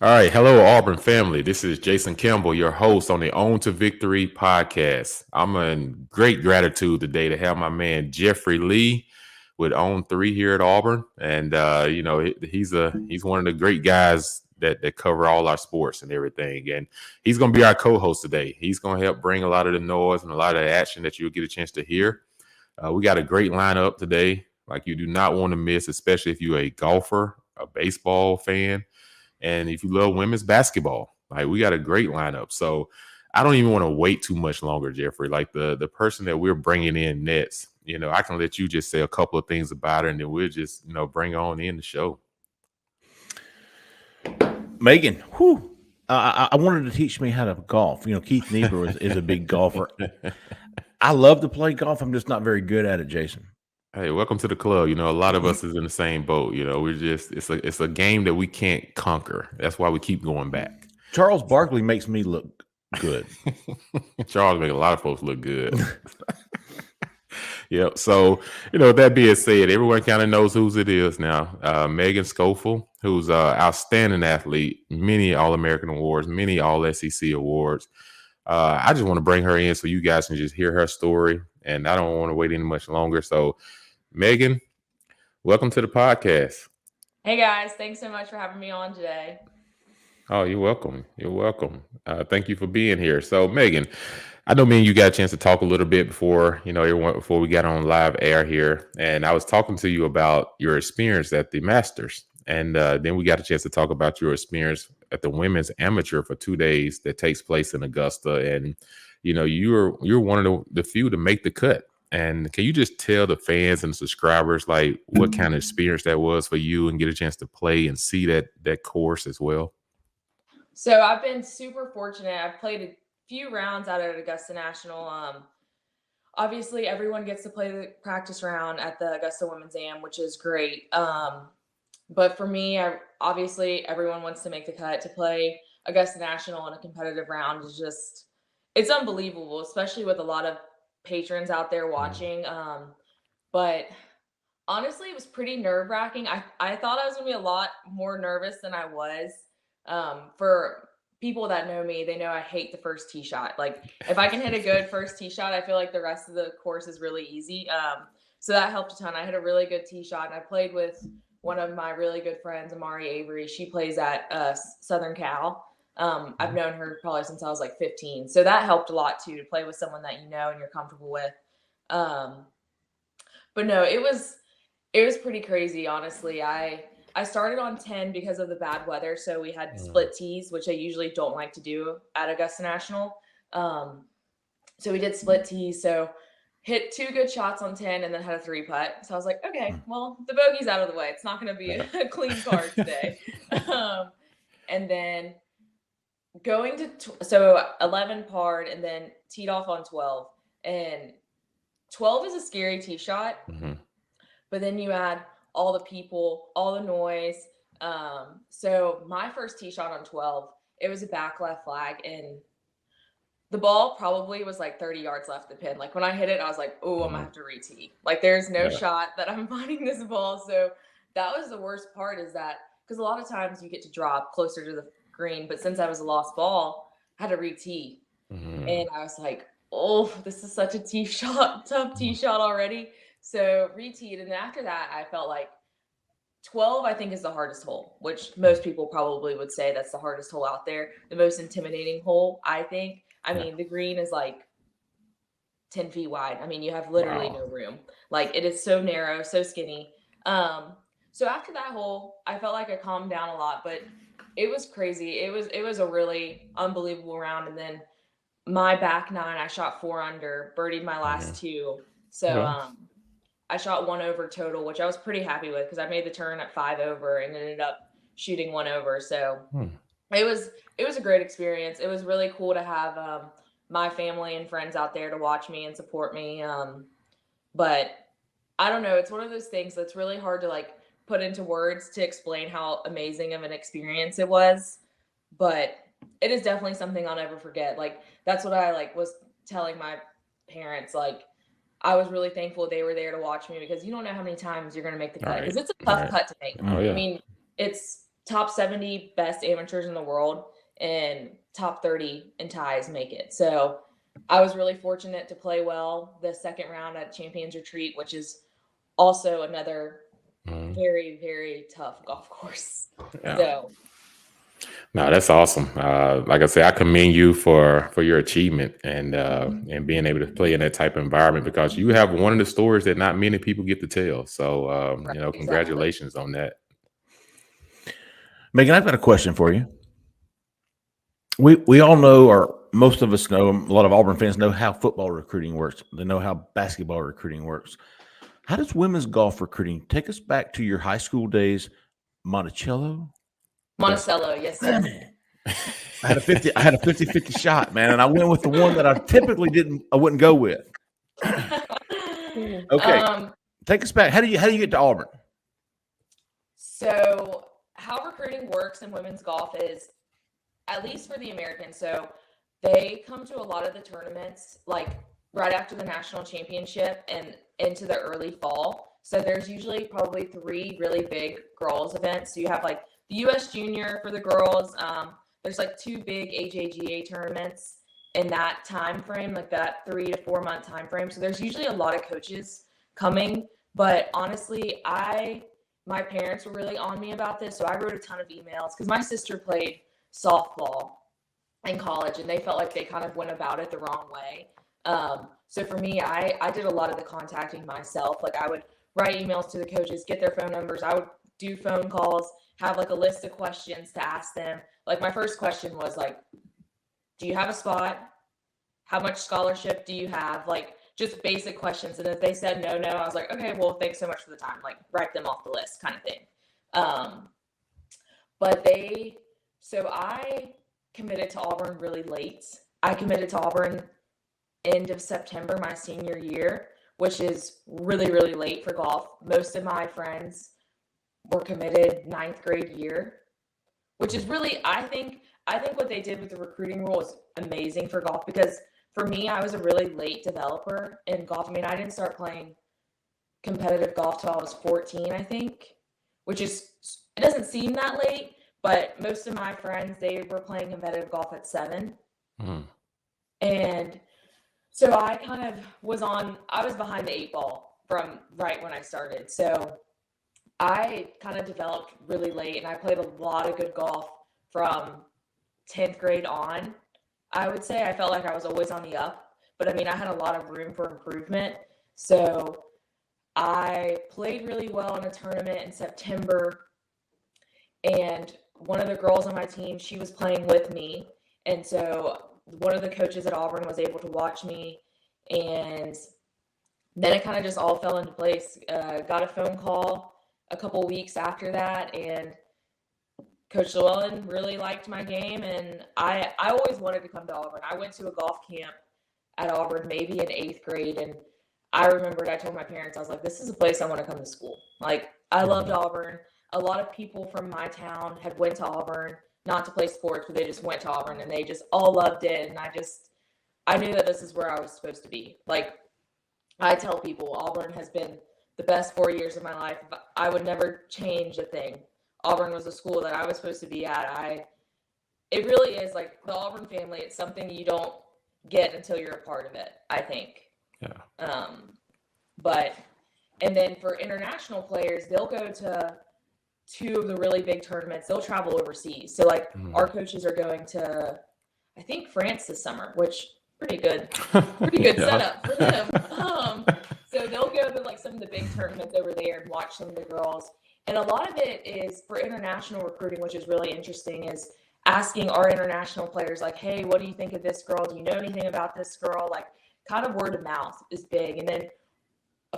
All right. Hello, Auburn family. This is Jason Campbell, your host on the Own to Victory podcast. I'm in great gratitude today to have my man Jeffrey Lee with Own 3 here at Auburn. And he's one of the great guys that cover all our sports and everything. And he's gonna be our co-host today. He's gonna help bring a lot of the noise and a lot of the action that you'll get a chance to hear. We got a great lineup today, like you do not want to miss, especially if you're a golfer, a baseball fan. And if you love women's basketball, like we got a great lineup. So I don't even want to wait too much longer, Jeffrey. Like the person that we're bringing in next, I can let you just say a couple of things about her and then we'll just, bring on in the show. Megan, whew, I wanted to teach me how to golf. Keith Niebuhr is a big golfer. I love to play golf. I'm just not very good at it, Jason. Hey, welcome to the club. A lot of us is in the same boat. We're just it's a game that we can't conquer. That's why we keep going back. Charles Barkley makes me look good. Charles makes a lot of folks look good. Yep. So, with that being said, everyone kind of knows whose it is now. Megan Schofill, who's an outstanding athlete, many All-American awards, many All-SEC awards. I just want to bring her in so you guys can just hear her story, and I don't want to wait any much longer. So, Megan, welcome to the podcast. Hey guys, thanks so much for having me on today. Oh, you're welcome. You're welcome. Thank you for being here. So, Megan, I know me and you got a chance to talk a little bit before, everyone before we got on live air here, and I was talking to you about your experience at the Masters, and then we got a chance to talk about your experience at the women's amateur for 2 days that takes place in Augusta, and you're one of the few to make the cut. And can you just tell the fans and subscribers like what kind of experience that was for you and get a chance to play and see that course as well? So I've been super fortunate. I've played a few rounds out at Augusta National. Obviously, everyone gets to play the practice round at the Augusta Women's Am, which is great. But for me, obviously, everyone wants to make the cut. To play Augusta National in a competitive round is it's unbelievable, especially with a lot of patrons out there watching. But honestly, it was pretty nerve-wracking. I thought I was going to be a lot more nervous than I was. For people that know me, they know I hate the first tee shot. Like if I can hit a good first tee shot, I feel like the rest of the course is really easy. So that helped a ton. I hit a really good tee shot, and I played with one of my really good friends, Amari Avery. She plays at Southern Cal. I've known her probably since I was like 15. So that helped a lot too, to play with someone that you know and you're comfortable with. But no, it was pretty crazy, honestly. I started on 10 because of the bad weather. So we had split tees, which I usually don't like to do at Augusta National. So we did split tees. So hit 2 good shots on 10 and then had a 3 putt. So I was like, okay, well, the bogey's out of the way. It's not going to be a clean card today. And then going to, so 11 parred and then teed off on 12. And 12 is a scary tee shot. But then you add all the people, all the noise. So my first tee shot on 12, it was a back left flag, and the ball probably was like 30 yards left the pin. Like when I hit it, I was like, oh, I'm gonna have to re-tee. Like there's no shot that I'm finding this ball. So that was the worst part, is that because a lot of times you get to drop closer to the green, but since I was a lost ball, I had to re-tee. And I was like, oh, this is such a tough tee shot already. So re-teed, and then after that, I felt like 12, I think, is the hardest hole, which most people probably would say that's the hardest hole out there. The most intimidating hole, I think. I mean, the green is like 10 feet wide. I mean, you have literally no room. Like it is so narrow, so skinny. So after that hole, I felt like I calmed down a lot, but it was crazy. It was a really unbelievable round. And then my back 9, I shot 4 under, birdied my last 2. So I shot 1 over total, which I was pretty happy with because I made the turn at 5 over and ended up shooting 1 over. So it was a great experience. It was really cool to have my family and friends out there to watch me and support me. But I don't know. It's one of those things that's really hard to like put into words to explain how amazing of an experience it was. But it is definitely something I'll never forget. Like that's what I like was telling my parents. Like I was really thankful they were there to watch me because you don't know how many times you're going to make the cut because it's a tough cut to make. I mean, it's top 70 best amateurs in the world and top 30 in ties make it. So I was really fortunate to play well the second round at Champions Retreat, which is also another very, very tough golf course. Yeah. So No, that's awesome. Like I say, I commend you for your achievement and being able to play in that type of environment, because you have one of the stories that not many people get to tell. So, congratulations on that. Megan, I've got a question for you. We all know, or most of us know, a lot of Auburn fans know how football recruiting works. They know how basketball recruiting works. How does women's golf recruiting take us back to your high school days? Monticello, yes, sir. I had a 50-50 shot, man, and I went with the one that I typically I wouldn't go with. Okay, take us back. How do you get to Auburn? So how recruiting works in women's golf is, at least for the Americans, so they come to a lot of the tournaments like right after the national championship and into the early fall. So there's usually probably 3 really big girls events. So you have like the US Junior for the girls. There's like 2 big AJGA tournaments in that time frame, like that 3 to 4 month time frame. So there's usually a lot of coaches coming. But honestly, my parents were really on me about this. So I wrote a ton of emails because my sister played softball in college and they felt like they kind of went about it the wrong way. So for me, I did a lot of the contacting myself. Like I would write emails to the coaches, get their phone numbers. I would do phone calls, have like a list of questions to ask them. Like my first question was like, do you have a spot? How much scholarship do you have? Like just basic questions. And if they said no, I was like, okay, well, thanks so much for the time. Like write them off the list kind of thing. So I committed to Auburn really late. I committed to Auburn end of September, my senior year, which is really, really late for golf. Most of my friends were committed 9th grade year, which is really, I think what they did with the recruiting rule is amazing for golf, because for me, I was a really late developer in golf. I mean, I didn't start playing competitive golf till I was 14, I think, which is, it doesn't seem that late, but most of my friends, they were playing competitive golf at 7. Mm. And so I kind of I was behind the 8 ball from right when I started. So I kind of developed really late, and I played a lot of good golf from 10th grade on. I would say I felt like I was always on the up, but I mean, I had a lot of room for improvement. So I played really well in a tournament in September, and one of the girls on my team, she was playing with me. And so one of the coaches at Auburn was able to watch me, and then it kind of just all fell into place. Got a phone call a couple weeks after that, and Coach Llewellyn really liked my game, and I always wanted to come to Auburn. I went to a golf camp at Auburn maybe in 8th grade, and I remembered I told my parents, I was like, this is a place I want to come to school. Like, I loved Auburn. A lot of people from my town had went to Auburn, not to play sports, but they just went to Auburn, and they just all loved it, and I knew that this is where I was supposed to be. Like, I tell people, Auburn has been the best 4 years of my life. I would never change a thing. Auburn was a school that I was supposed to be at. It really is like the Auburn family. It's something you don't get until you're a part of it, I think. Yeah. And then for international players, they'll go to 2 of the really big tournaments. They'll travel overseas. So like our coaches are going to, I think, France this summer, which pretty good setup for them. So they'll go to like some of the big tournaments over there and watch some of the girls. And a lot of it is for international recruiting, which is really interesting, is asking our international players like, hey, what do you think of this girl? Do you know anything about this girl? Like kind of word of mouth is big. And then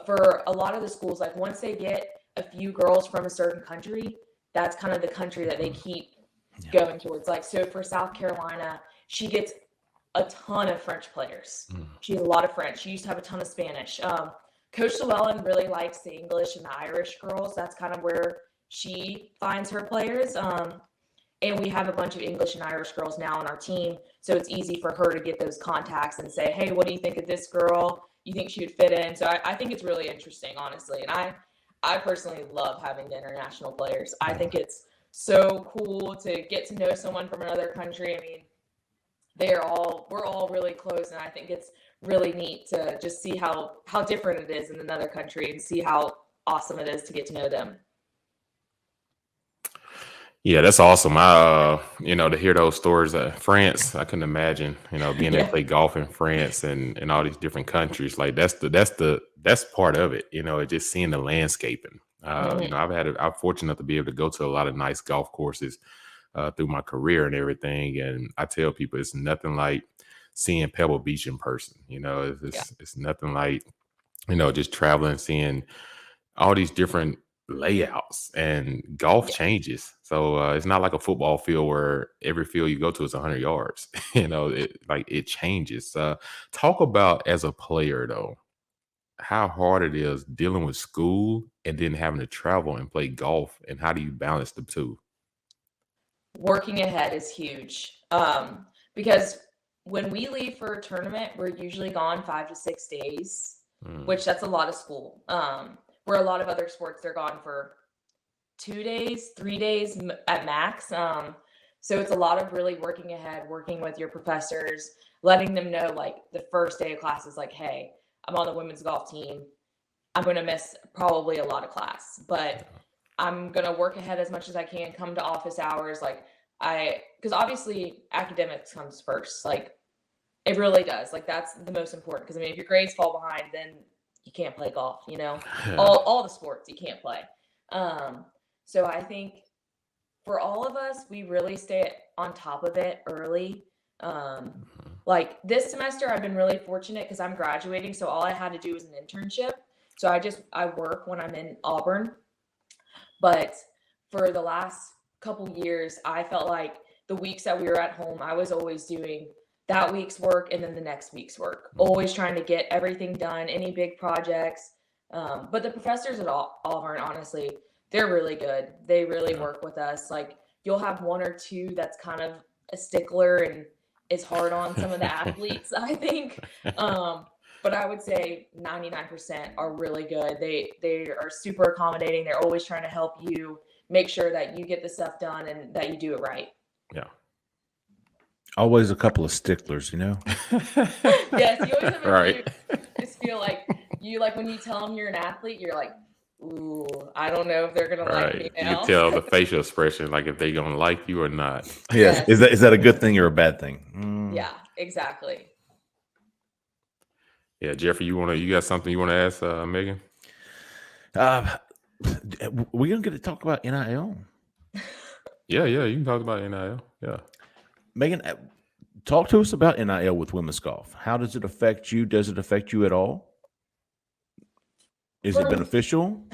for a lot of the schools, like once they get a few girls from a certain country, that's kind of the country that they keep going towards. Like, so for South Carolina, she gets a ton of French players. She has a lot of French. She used to have a ton of Spanish. Coach Llewellyn really likes the English and the Irish girls. That's kind of where she finds her players. And we have a bunch of English and Irish girls now on our team. So it's easy for her to get those contacts and say, hey, what do you think of this girl? You think she would fit in? So I think it's really interesting, honestly. And I personally love having the international players. I think it's so cool to get to know someone from another country. I mean, we're all really close, and I think it's really neat to just see how different it is in another country and see how awesome it is to get to know them. Yeah, that's awesome. To hear those stories of France, I couldn't imagine, being able to play golf in France and all these different countries. Like that's part of it, just seeing the landscaping. I'm fortunate enough to be able to go to a lot of nice golf courses through my career and everything. And I tell people it's nothing like seeing Pebble Beach in person. It's nothing like, just traveling, seeing all these different layouts, and golf changes. So it's not like a football field where every field you go to is 100 yards. It changes. Talk about, as a player though, how hard it is dealing with school and then having to travel and play golf, and how do you balance the two? Working ahead is huge. Because when we leave for a tournament, we're usually gone 5 to 6 days, which that's a lot of school. Where a lot of other sports, they're gone for 2 days, 3 days at max. So it's a lot of really working ahead, working with your professors, letting them know, like, the first day of class is like, hey, I'm on the women's golf team. I'm going to miss probably a lot of class, but I'm going to work ahead as much as I can, come to office hours. Because obviously academics comes first. Like, it really does. Like, that's the most important. Because, I mean, if your grades fall behind, then you can't play golf, all the sports you can't play. So I think for all of us, we really stay on top of it early. Like this semester, I've been really fortunate because I'm graduating. So all I had to do was an internship. So I work when I'm in Auburn. But for the last couple years, I felt like the weeks that we were at home, I was always doing that week's work and then the next week's work, always trying to get everything done, any big projects. But the professors at Auburn, honestly, they're really good. They really work with us. Like, you'll have one or two that's kind of a stickler and is hard on some of the athletes, I think. But I would say 99% are really good. They are super accommodating. They're always trying to help you make sure that you get the stuff done and that you do it right. Yeah. Always a couple of sticklers, Yes, you always have Right. just feel like when you tell them you're an athlete, you're like, ooh, I don't know if they're gonna like me You now. can tell the facial expression, like if they're gonna like you or not. Yes. Is that a good thing or a bad thing? Yeah, exactly. Yeah, Jeffrey, you got something you want to ask Megan? We're gonna get to talk about NIL. Yeah, you can talk about NIL. Yeah. Megan, talk to us about NIL with women's golf. How does it affect you? Does it affect you at all? Is it beneficial?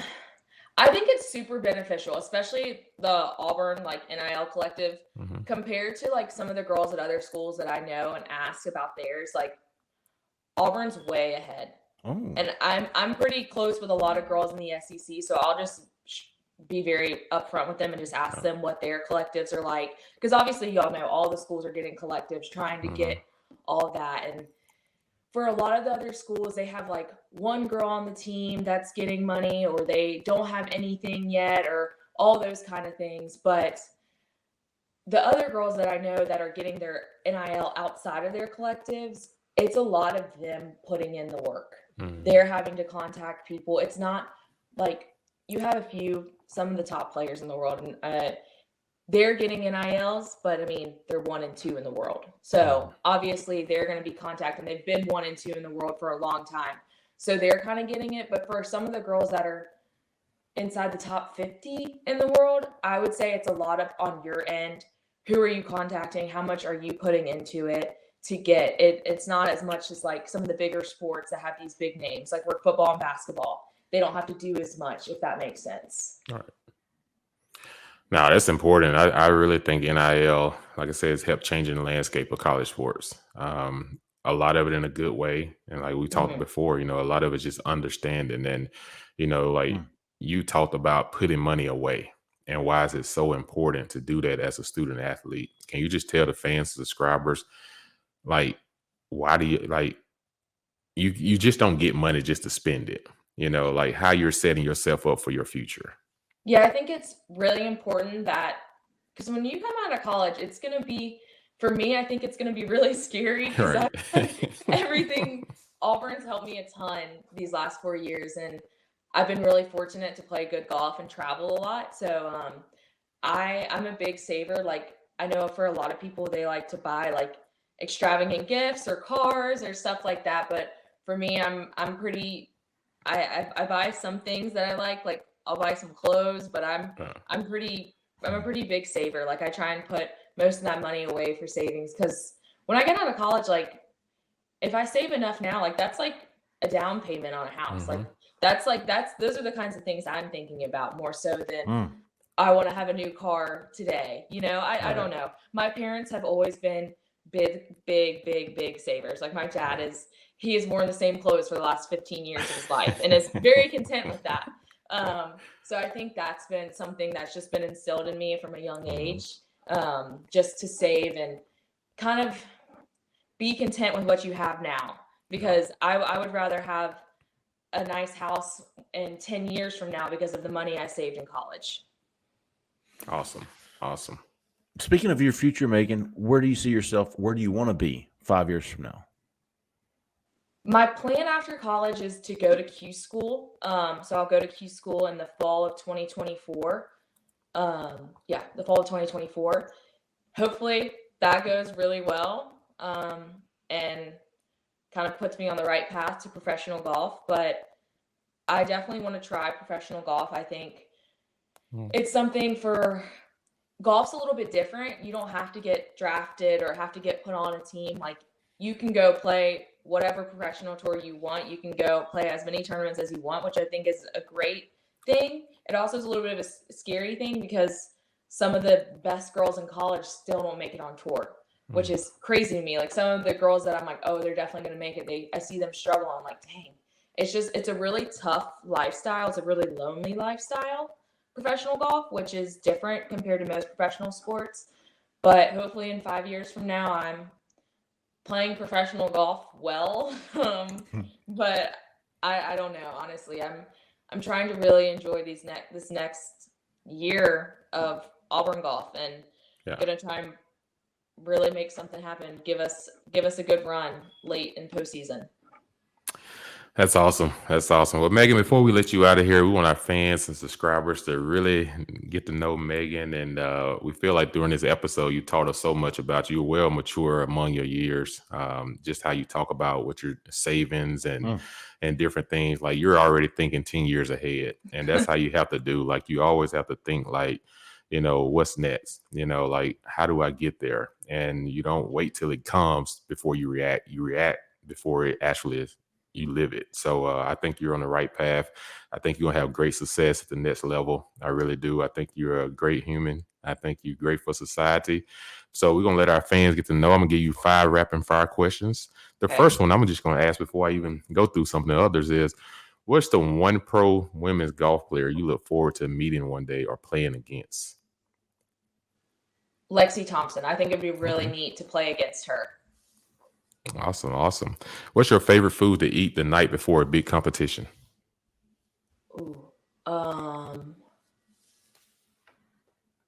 I think it's super beneficial, especially the Auburn NIL collective compared to some of the girls at other schools that I know and ask about theirs. Like, Auburn's way ahead. Oh. And I'm pretty close with a lot of girls in the SEC, so I'll just be very upfront with them and just ask them what their collectives are like. Because obviously, y'all know all the schools are getting collectives, trying to get all of that. And for a lot of the other schools, they have one girl on the team that's getting money, or they don't have anything yet, or all those kind of things. But the other girls that I know that are getting their NIL outside of their collectives, it's a lot of them putting in the work. They're having to contact people. It's not like you have some of the top players in the world, and they're getting NILs, but I mean, they're 1 and 2 in the world. So obviously they're going to be contacted. They've been 1 and 2 in the world for a long time. So they're kind of getting it. But for some of the girls that are inside the top 50 in the world, I would say it's a lot of on your end. Who are you contacting? How much are you putting into it to get it? It's not as much as some of the bigger sports that have these big names, like we're football and basketball. They don't have to do as much, if that makes sense. All right. Now, that's important. I really think NIL, like I said, has helped changing the landscape of college sports. A lot of it in a good way. And like we talked before, a lot of it's just understanding. And, you talked about putting money away. And why is it so important to do that as a student athlete? Can you just tell the fans, subscribers, why do you, you just don't get money just to spend it, how you're setting yourself up for your future? Yeah, I think it's really important that because when you come out of college, it's going to be, for me, I think it's going to be really scary because Right. everything, Auburn's helped me a ton these last 4 years. And I've been really fortunate to play good golf and travel a lot. So I'm a big saver. Like, I know for a lot of people, they like to buy like extravagant gifts or cars or stuff like that. But for me, I'm pretty, I buy some things that I like I'll buy some clothes, but I'm a pretty big saver. Like, I try and put most of that money away for savings, because when I get out of college, like, if I save enough now, like, that's like a down payment on a house. Like, those are the kinds of things I'm thinking about more so than I want to have a new car today. I don't know. My parents have always been big savers. Like, my dad he has worn the same clothes for the last 15 years of his life and is very content with that. So I think that's been something that's just been instilled in me from a young age, just to save and kind of be content with what you have now, because I would rather have a nice house in 10 years from now because of the money I saved in college. Awesome. Speaking of your future, Megan, where do you see yourself? Where do you want to be 5 years from now? My plan after college is to go to Q school. So I'll go to Q school in the fall of 2024. The fall of 2024. Hopefully that goes really well, and kind of puts me on the right path to professional golf. But I definitely want to try professional golf. I think it's something for golf's a little bit different. You don't have to get drafted or have to get put on a team. Like, you can go play whatever professional tour you want. You can go play as many tournaments as you want, which I think is a great thing. It also is a little bit of a scary thing because some of the best girls in college still don't make it on tour, which is crazy to me. Like, some of the girls that I'm like, oh, they're definitely going to make it, I see them struggle. I'm like, dang, it's a really tough lifestyle. It's a really lonely lifestyle, professional golf, which is different compared to most professional sports. But hopefully in 5 years from now, I'm playing professional golf well. But I don't know, honestly. I'm trying to really enjoy this next year of Auburn golf, and gonna try and really make something happen. Give us a good run late in postseason. That's awesome. Well, Megan, before we let you out of here, we want our fans and subscribers to really get to know Megan. And we feel like during this episode, you taught us so much about you. You're well mature among your years, just how you talk about what your savings and different things. Like, you're already thinking 10 years ahead. And that's how you have to do. Like, you always have to think like, what's next? Like, how do I get there? And you don't wait till it comes before you react. You react before it actually is. You live it. So I think you're on the right path. I think you're going to have great success at the next level. I really do. I think you're a great human. I think you're great for society. So we're going to let our fans get to know. I'm going to give you 5 rapid fire questions. The first one I'm just going to ask before I even go through some of the others is, what's the one pro women's golf player you look forward to meeting one day or playing against? Lexi Thompson. I think it'd be really neat to play against her. Awesome. What's your favorite food to eat the night before a big competition?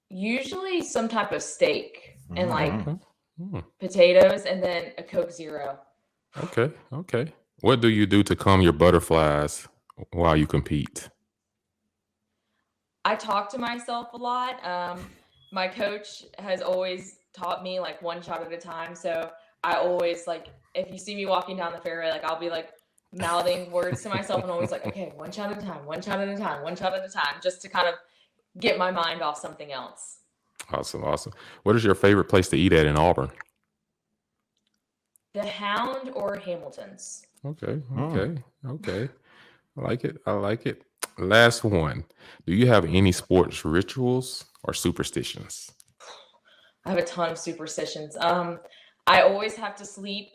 Usually some type of steak and like potatoes, and then a Coke Zero. Okay. What do you do to calm your butterflies while you compete? I talk to myself a lot. My coach has always taught me like one shot at a time. So I always, like, if you see me walking down the fairway, like, I'll be like mouthing words to myself and always like, okay, one shot at a time, just to kind of get my mind off something else. Awesome. What is your favorite place to eat at in Auburn? The Hound or Hamilton's. Okay. I like it. Last one. Do you have any sports rituals or superstitions? I have a ton of superstitions. I always have to sleep.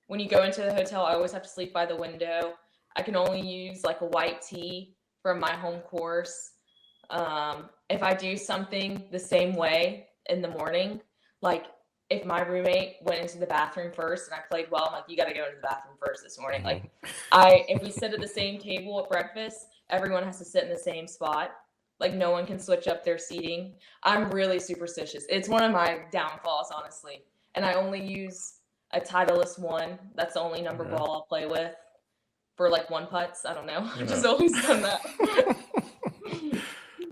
When you go into the hotel, I always have to sleep by the window. I can only use like a white tee from my home course. If I do something the same way in the morning, like if my roommate went into the bathroom first and I played well, I'm like, you got to go into the bathroom first this morning. Like, if we sit at the same table at breakfast, everyone has to sit in the same spot. Like no one can switch up their seating. I'm really superstitious. It's one of my downfalls, honestly. And I only use a Titleist 1. That's the only number ball I'll play with for like 1 putts. I don't know. I've just always done that.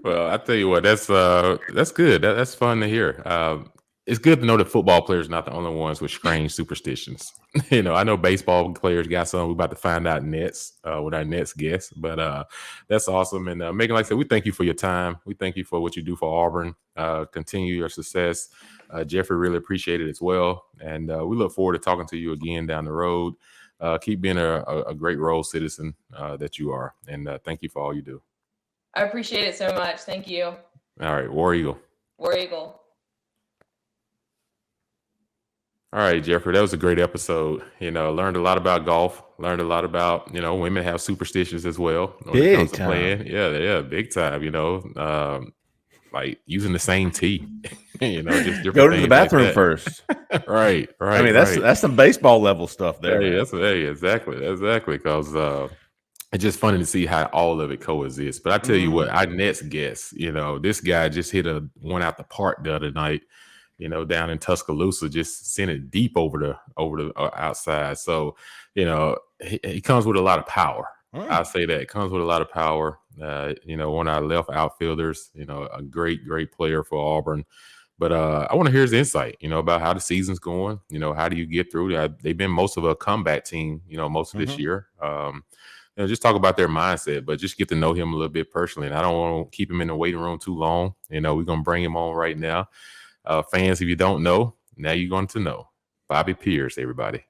Well, I tell you what, that's good. That's fun to hear. It's good to know that football players are not the only ones with strange superstitions. I know baseball players got some. We're about to find out next with our next guest, but that's awesome. And Megan, like I said, we thank you for your time. We thank you for what you do for Auburn. Continue your success. Jeffrey, really appreciate it as well. And we look forward to talking to you again down the road. Keep being a great role citizen that you are. And thank you for all you do. I appreciate it so much. Thank you. All right. War Eagle. War Eagle. All right, Jeffrey, that was a great episode. Learned a lot about golf. Learned a lot about, women have superstitions as well. Big time. Playing. Yeah, big time. Like using the same tee. Just different Go to the bathroom like first. Right. I mean, that's some baseball level stuff there. Exactly. Because it's just funny to see how all of it coexists. But I tell you what, our next guest, this guy just hit one out the park the other night. Down in Tuscaloosa, just sent it deep over the outside. So, he comes with a lot of power. I'll say that. It comes with a lot of power. One of our left outfielders, a great player for Auburn. But I want to hear his insight, about how the season's going. How do you get through? They've been most of a comeback team, most of this year. Just talk about their mindset, but just get to know him a little bit personally. And I don't want to keep him in the waiting room too long. We're going to bring him on right now. Fans, if you don't know, now you're going to know. Bobby Peirce, everybody.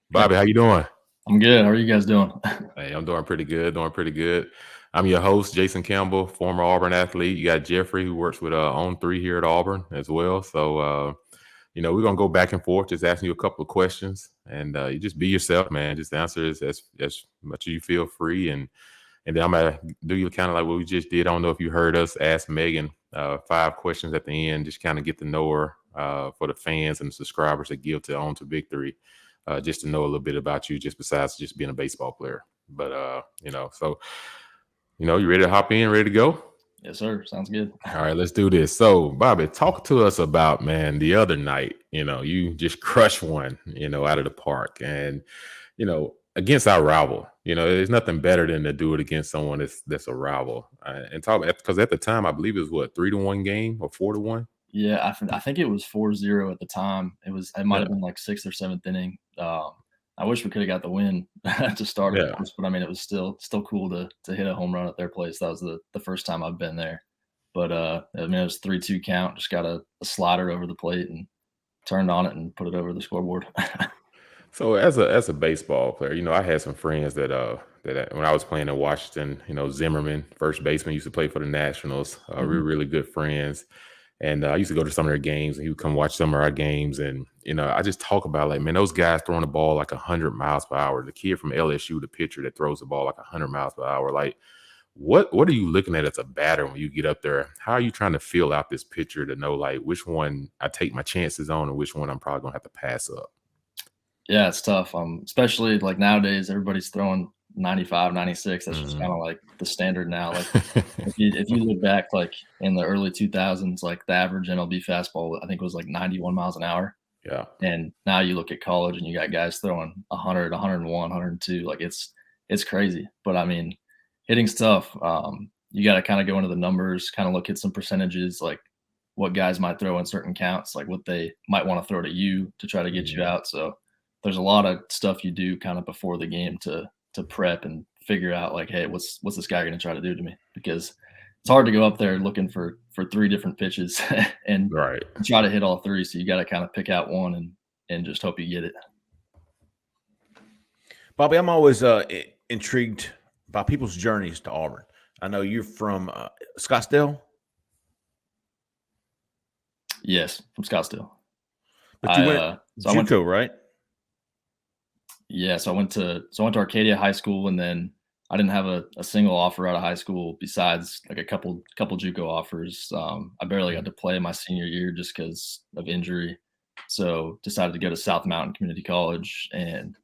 Bobby, how you doing? I'm good. How are you guys doing? Hey, I'm doing pretty good. I'm your host, Jason Campbell, former Auburn athlete. You got Jeffrey, who works with On 3 here at Auburn as well. So, we're going to go back and forth, just asking you a couple of questions. And you just be yourself, man. Just answer as much as you feel free. And then I'm going to do you kind of like what we just did. I don't know if you heard us ask Megan 5 questions at the end, just kind of get to know her for the fans and the subscribers that give to On to Victory, just to know a little bit about you, just besides just being a baseball player. But, so, you ready to hop in, ready to go? Yes, sir. Sounds good. All right, let's do this. So, Bobby, talk to us about, man, the other night, you just crushed one, out of the park. And, against our rival, there's nothing better than to do it against someone that's a rival. And talk because at the time, I believe it was 3-1 game or 4-1. Yeah, I think it was 4-0 at the time. It might have been like 6th or 7th inning. I wish we could have got the win to start it, but I mean, it was still cool to hit a home run at their place. That was the first time I've been there. But I mean, it was 3-2 count. Just got a slider over the plate and turned on it and put it over the scoreboard. So as a baseball player, I had some friends that when I was playing in Washington, Zimmerman, first baseman, used to play for the Nationals. Really good friends. And I used to go to some of their games, and he would come watch some of our games. And, I just talk about, like, man, those guys throwing the ball like 100 miles per hour. The kid from LSU, the pitcher that throws the ball like 100 miles per hour. Like, what are you looking at as a batter when you get up there? How are you trying to feel out this pitcher to know, like, which one I take my chances on and which one I'm probably going to have to pass up? Yeah, it's tough. Especially like nowadays, everybody's throwing 95, 96. That's just kind of like the standard now. Like if you look back, like in the early 2000s, like the average MLB fastball, I think was like 91 miles an hour. Yeah. And now you look at college and you got guys throwing 100, 101, 102. Like it's crazy. But I mean, hitting's tough. You got to kind of go into the numbers, kind of look at some percentages, like what guys might throw in certain counts, like what they might want to throw to you to try to get you out. So there's a lot of stuff you do kind of before the game to prep and figure out, like, hey, what's this guy going to try to do to me? Because it's hard to go up there looking for 3 different pitches and try to hit all 3. So you got to kind of pick out one and just hope you get it. Bobby, I'm always intrigued by people's journeys to Auburn. I know you're from Scottsdale. Yes, from Scottsdale. But you went JUCO, right? Yeah, so I went to Arcadia High School, and then I didn't have a single offer out of high school besides like a couple JUCO offers. I barely got to play my senior year just because of injury, so decided to go to South Mountain Community College. And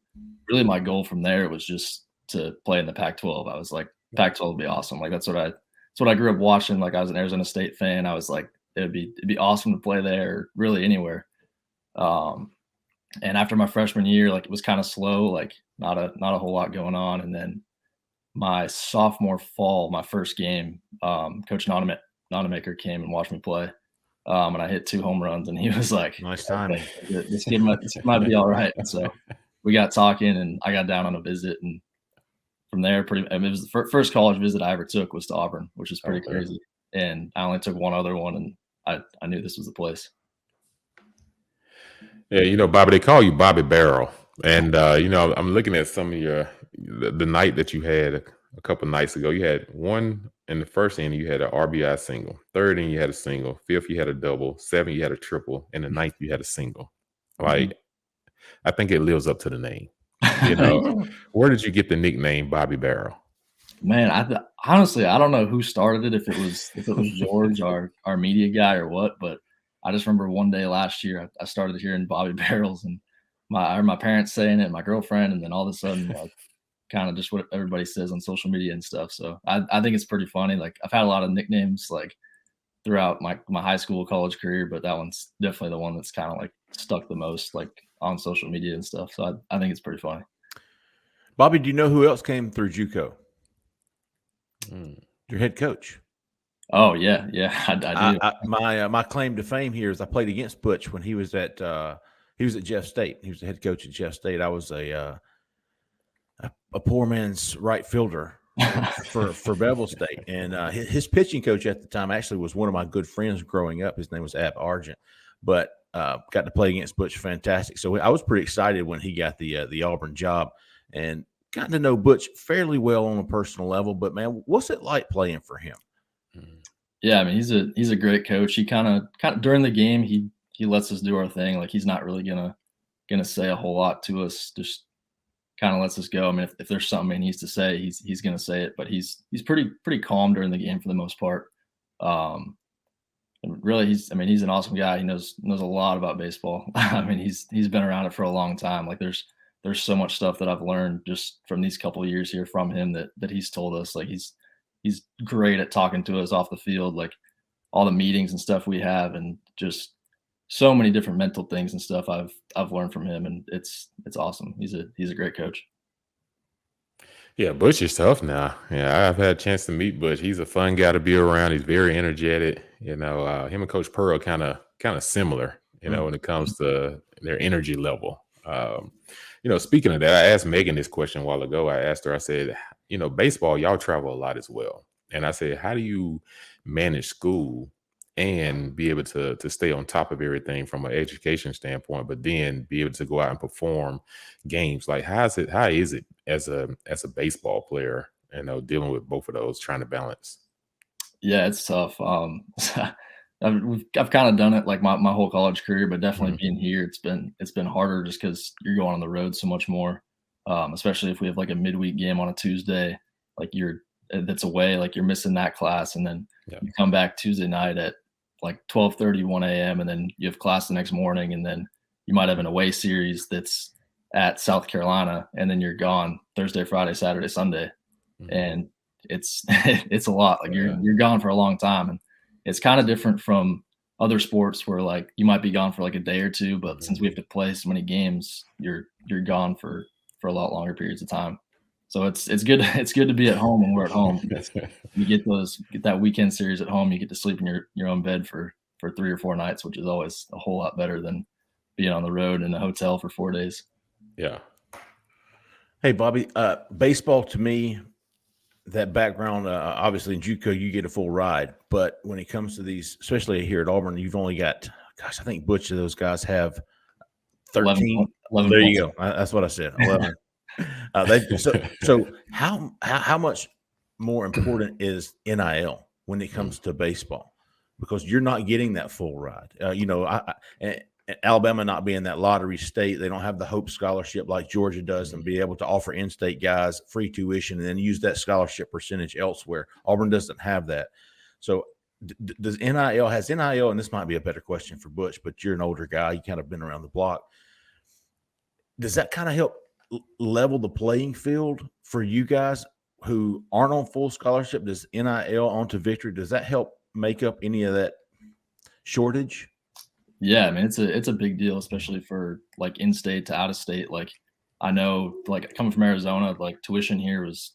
really, my goal from there was just to play in the Pac-12. I was like, Pac-12 would be awesome. Like that's what I what I grew up watching. Like I was an Arizona State fan. I was like, it'd be awesome to play there, really anywhere. And after my freshman year, like it was kind of slow, like not a whole lot going on. And then my sophomore fall, my first game, Coach Nonamaker came and watched me play. And I hit 2 home runs, and he was like, Nice timing. Okay, this kid might be all right. And so we got talking, and I got down on a visit, and from there, it was the first college visit I ever took was to Auburn, which is pretty crazy. And I only took one other one, and I knew this was the place. Yeah, Bobby, they call you Bobby Barrel. And, I'm looking at some of the night that you had a couple nights ago. You had one in the first inning, you had an RBI single. Third inning, you had a single. Fifth, you had a double. Seventh, you had a triple. And the ninth, you had a single. Like, I think it lives up to the name. Where did you get the nickname Bobby Barrel? Man, honestly, I don't know who started it, if it was George, our media guy, or what, but I just remember one day last year I started hearing Bobby Barrels, and I heard my parents saying it, my girlfriend, and then all of a sudden, like, kind of just what everybody says on social media and stuff. So I think it's pretty funny. Like I've had a lot of nicknames like throughout my high school, college career, but that one's definitely the one that's kind of like stuck the most, like on social media and stuff. So I think it's pretty funny. Bobby, do you know who else came through JUCO? Your head coach. Oh yeah, I do. My claim to fame here is I played against Butch when he was at Jeff State. He was the head coach at Jeff State. I was a poor man's right fielder for Bevel State, and his pitching coach at the time actually was one of my good friends growing up. His name was Ab Argent, but got to play against Butch. Fantastic. So I was pretty excited when he got the Auburn job, and got to know Butch fairly well on a personal level. But man, what's it like playing for him? Yeah, I mean, he's a great coach. He kind of during the game he lets us do our thing. Like he's not really gonna say a whole lot to us. Just kind of lets us go. I mean, if there's something he needs to say, he's gonna say it. But he's pretty calm during the game for the most part. And really, he's an awesome guy. He knows a lot about baseball. I mean, he's been around it for a long time. Like there's so much stuff that I've learned just from these couple of years here from him that he's told us. Like he's great at talking to us off the field, like all the meetings and stuff we have, and just so many different mental things and stuff I've learned from him, and it's awesome. He's a great coach. Yeah, Butch is tough now. Yeah, I've had a chance to meet Butch. He's a fun guy to be around. He's very energetic. Him and Coach Pearl kind of similar, when it comes to their energy level. Speaking of that, I asked Megan this question a while ago. I asked her, I said, baseball, y'all travel a lot as well. And I said, how do you manage school and be able to stay on top of everything from an education standpoint, but then be able to go out and perform games? Like, how is it as a baseball player, dealing with both of those, trying to balance? Yeah, it's tough. I've kind of done it like my whole college career, but definitely being here, it's been harder just because you're going on the road so much more. Especially if we have like a midweek game on a Tuesday, like that's away, like you're missing that class, and then you come back Tuesday night at like 12:30, 1 a.m., and then you have class the next morning, and then you might have an away series that's at South Carolina, and then you're gone Thursday, Friday, Saturday, Sunday, and it's a lot. Like you're gone for a long time, and it's kind of different from other sports where like you might be gone for like a day or two, but since we have to play so many games, you're gone for a lot longer periods of time. So it's good. It's good to be at home when we're at home. You get that weekend series at home. You get to sleep in your own bed for 3 or 4 nights, which is always a whole lot better than being on the road in a hotel for 4 days. Yeah. Hey, Bobby, baseball to me, that background, obviously in JUCO, you get a full ride. But when it comes to these, especially here at Auburn, you've only got, I think Butch of those guys have 13. 11 there points. You go. That's what I said. 11. So how much more important is NIL when it comes to baseball? Because you're not getting that full ride. Alabama not being that lottery state, they don't have the Hope Scholarship like Georgia does, and be able to offer in-state guys free tuition and then use that scholarship percentage elsewhere. Auburn doesn't have that. So has NIL, and this might be a better question for Butch, but you're an older guy, you kind of been around the block. Does that kind of help level the playing field for you guys who aren't on full scholarship, does NIL onto Victory, does that help make up any of that shortage? Yeah, I mean it's a big deal, especially for like in-state to out-of-state. Like I know, like coming from Arizona, like tuition here was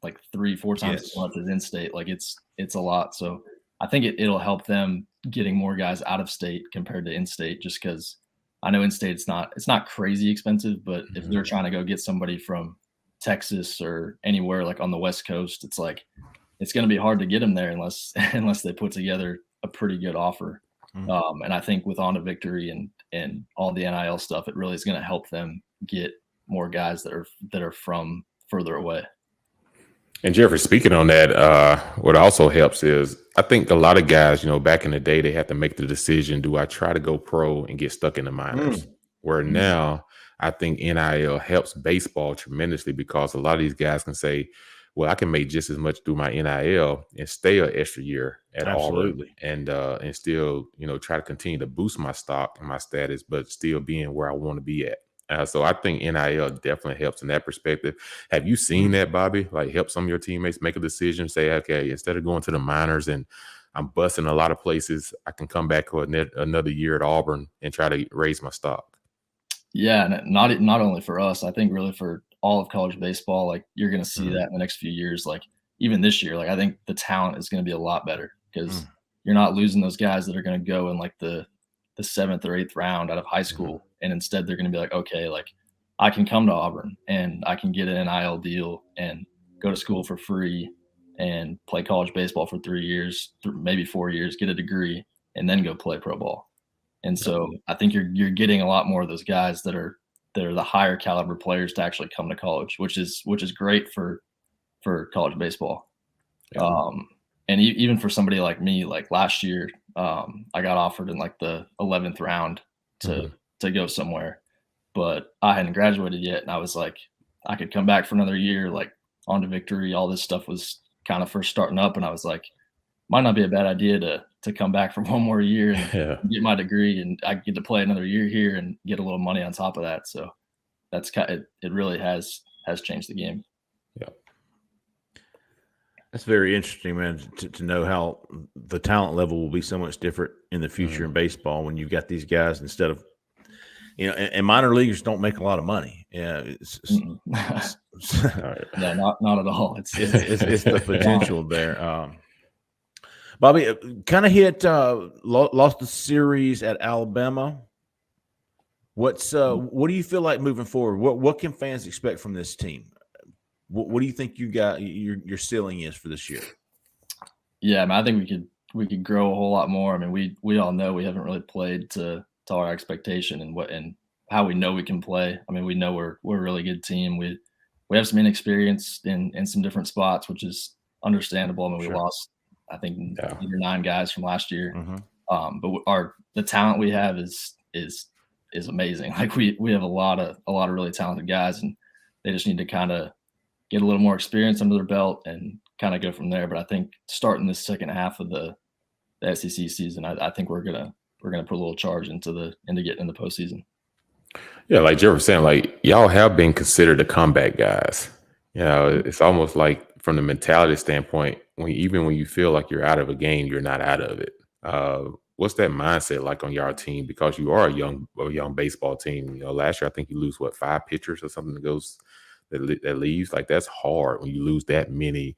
like 3-4 times as much as in-state. Like it's a lot. So I think it'll help them getting more guys out of state compared to in-state, just because I know in-state it's not crazy expensive, but if they're trying to go get somebody from Texas or anywhere like on the West Coast, it's like it's going to be hard to get them there unless they put together a pretty good offer. And I think with On to Victory and all the NIL stuff, it really is going to help them get more guys that are from further away. And Jeffrey, speaking on that, what also helps is I think a lot of guys, back in the day, they had to make the decision: do I try to go pro and get stuck in the minors? Where now I think NIL helps baseball tremendously, because a lot of these guys can say, well, I can make just as much through my NIL and stay an extra year at Auburn and still, try to continue to boost my stock and my status, but still being where I want to be at. So I think NIL definitely helps in that perspective. Have you seen that, Bobby? Like, help some of your teammates make a decision, say, okay, instead of going to the minors and I'm busting a lot of places, I can come back for another year at Auburn and try to raise my stock. Yeah, and not only for us, I think really for all of college baseball. Like you're going to see that in the next few years. Like even this year, like I think the talent is going to be a lot better, because you're not losing those guys that are going to go in like the 7th or 8th round out of high school. And instead they're going to be like, okay, like I can come to Auburn and I can get an NIL deal and go to school for free and play college baseball for 3 years, maybe 4 years, get a degree, and then go play pro ball. And so I think you're getting a lot more of those guys that are the higher caliber players to actually come to college, which is great for college baseball. And even for somebody like me, like last year, I got offered in like the 11th round to go somewhere, but I hadn't graduated yet. And I was like, I could come back for another year, like On to Victory. All this stuff was kind of first starting up. And I was like, might not be a bad idea to come back for one more year and get my degree, and I get to play another year here and get a little money on top of that. So that's it really has changed the game. Yeah. That's very interesting, man, to know how the talent level will be so much different in the future in baseball when you've got these guys instead of, and minor leaguers don't make a lot of money. Yeah. Yeah, not at all. It's the potential there. Bobby, kind of lost the series at Alabama. What do you feel like moving forward? What can fans expect from this team? What do you think you got your ceiling is for this year? Yeah, I think we could grow a whole lot more. I mean, we all know we haven't really played to our expectation and how we know we can play. I mean, we know we're a really good team. We have some inexperience in some different spots, which is understandable. I mean, we lost, I think, 8 or 9 guys from last year. But the talent we have is amazing. Like we have a lot of really talented guys, and they just need to kind of get a little more experience under their belt and kind of go from there. But I think starting this second half of the SEC season, I think we're gonna put a little charge into getting in the postseason. Yeah, like Jeff was saying, like y'all have been considered the comeback guys. It's almost like from the mentality standpoint, even when you feel like you're out of a game, you're not out of it. What's that mindset like on your team? Because you are a young baseball team. Last year I think you lose 5 pitchers or something that leaves. Like that's hard when you lose that many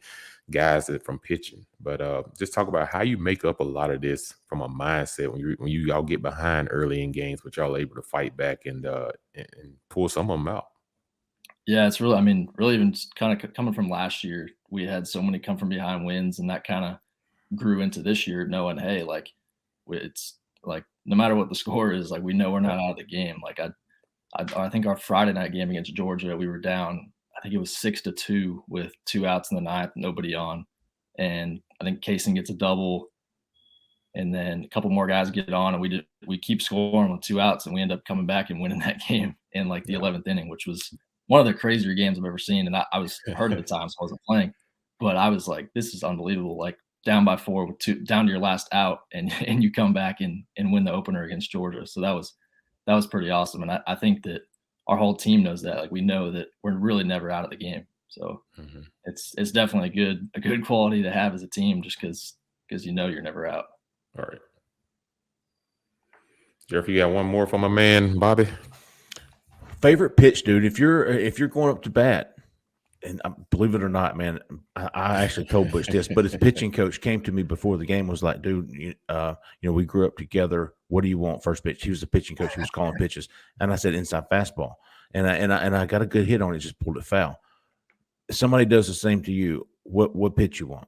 guys from pitching. But just talk about how you make up a lot of this from a mindset when you all get behind early in games, but y'all able to fight back and pull some of them out. Yeah, it's really even kind of coming from last year, we had so many come from behind wins, and that kind of grew into this year knowing, hey, like it's like no matter what the score is, like we know we're not out of the game. Like I think our Friday night game against Georgia, we were down, I think it was 6-2 with 2 outs in the 9th, nobody on. And I think Kaysen gets a double, and then a couple more guys get on, and we keep scoring with 2 outs, and we end up coming back and winning that game in like the 11th inning, which was one of the crazier games I've ever seen. And I was hurt at the time, so I wasn't playing. But I was like, this is unbelievable. Like down by 4 with 2, down to your last out, and you come back and win the opener against Georgia. So that was pretty awesome. And I think that our whole team knows that. Like we know that we're really never out of the game. So it's definitely a good quality to have as a team, just because you're never out. All right. Jeff, you got one more from my man, Bobby? Favorite pitch, dude. If you're going up to bat, and believe it or not, man, I actually told Butch this, but his pitching coach came to me before the game, was like, dude, we grew up together. What do you want first pitch? He was the pitching coach. He was calling pitches. And I said, inside fastball. And I got a good hit on it, just pulled it foul. If somebody does the same to you, what pitch you want?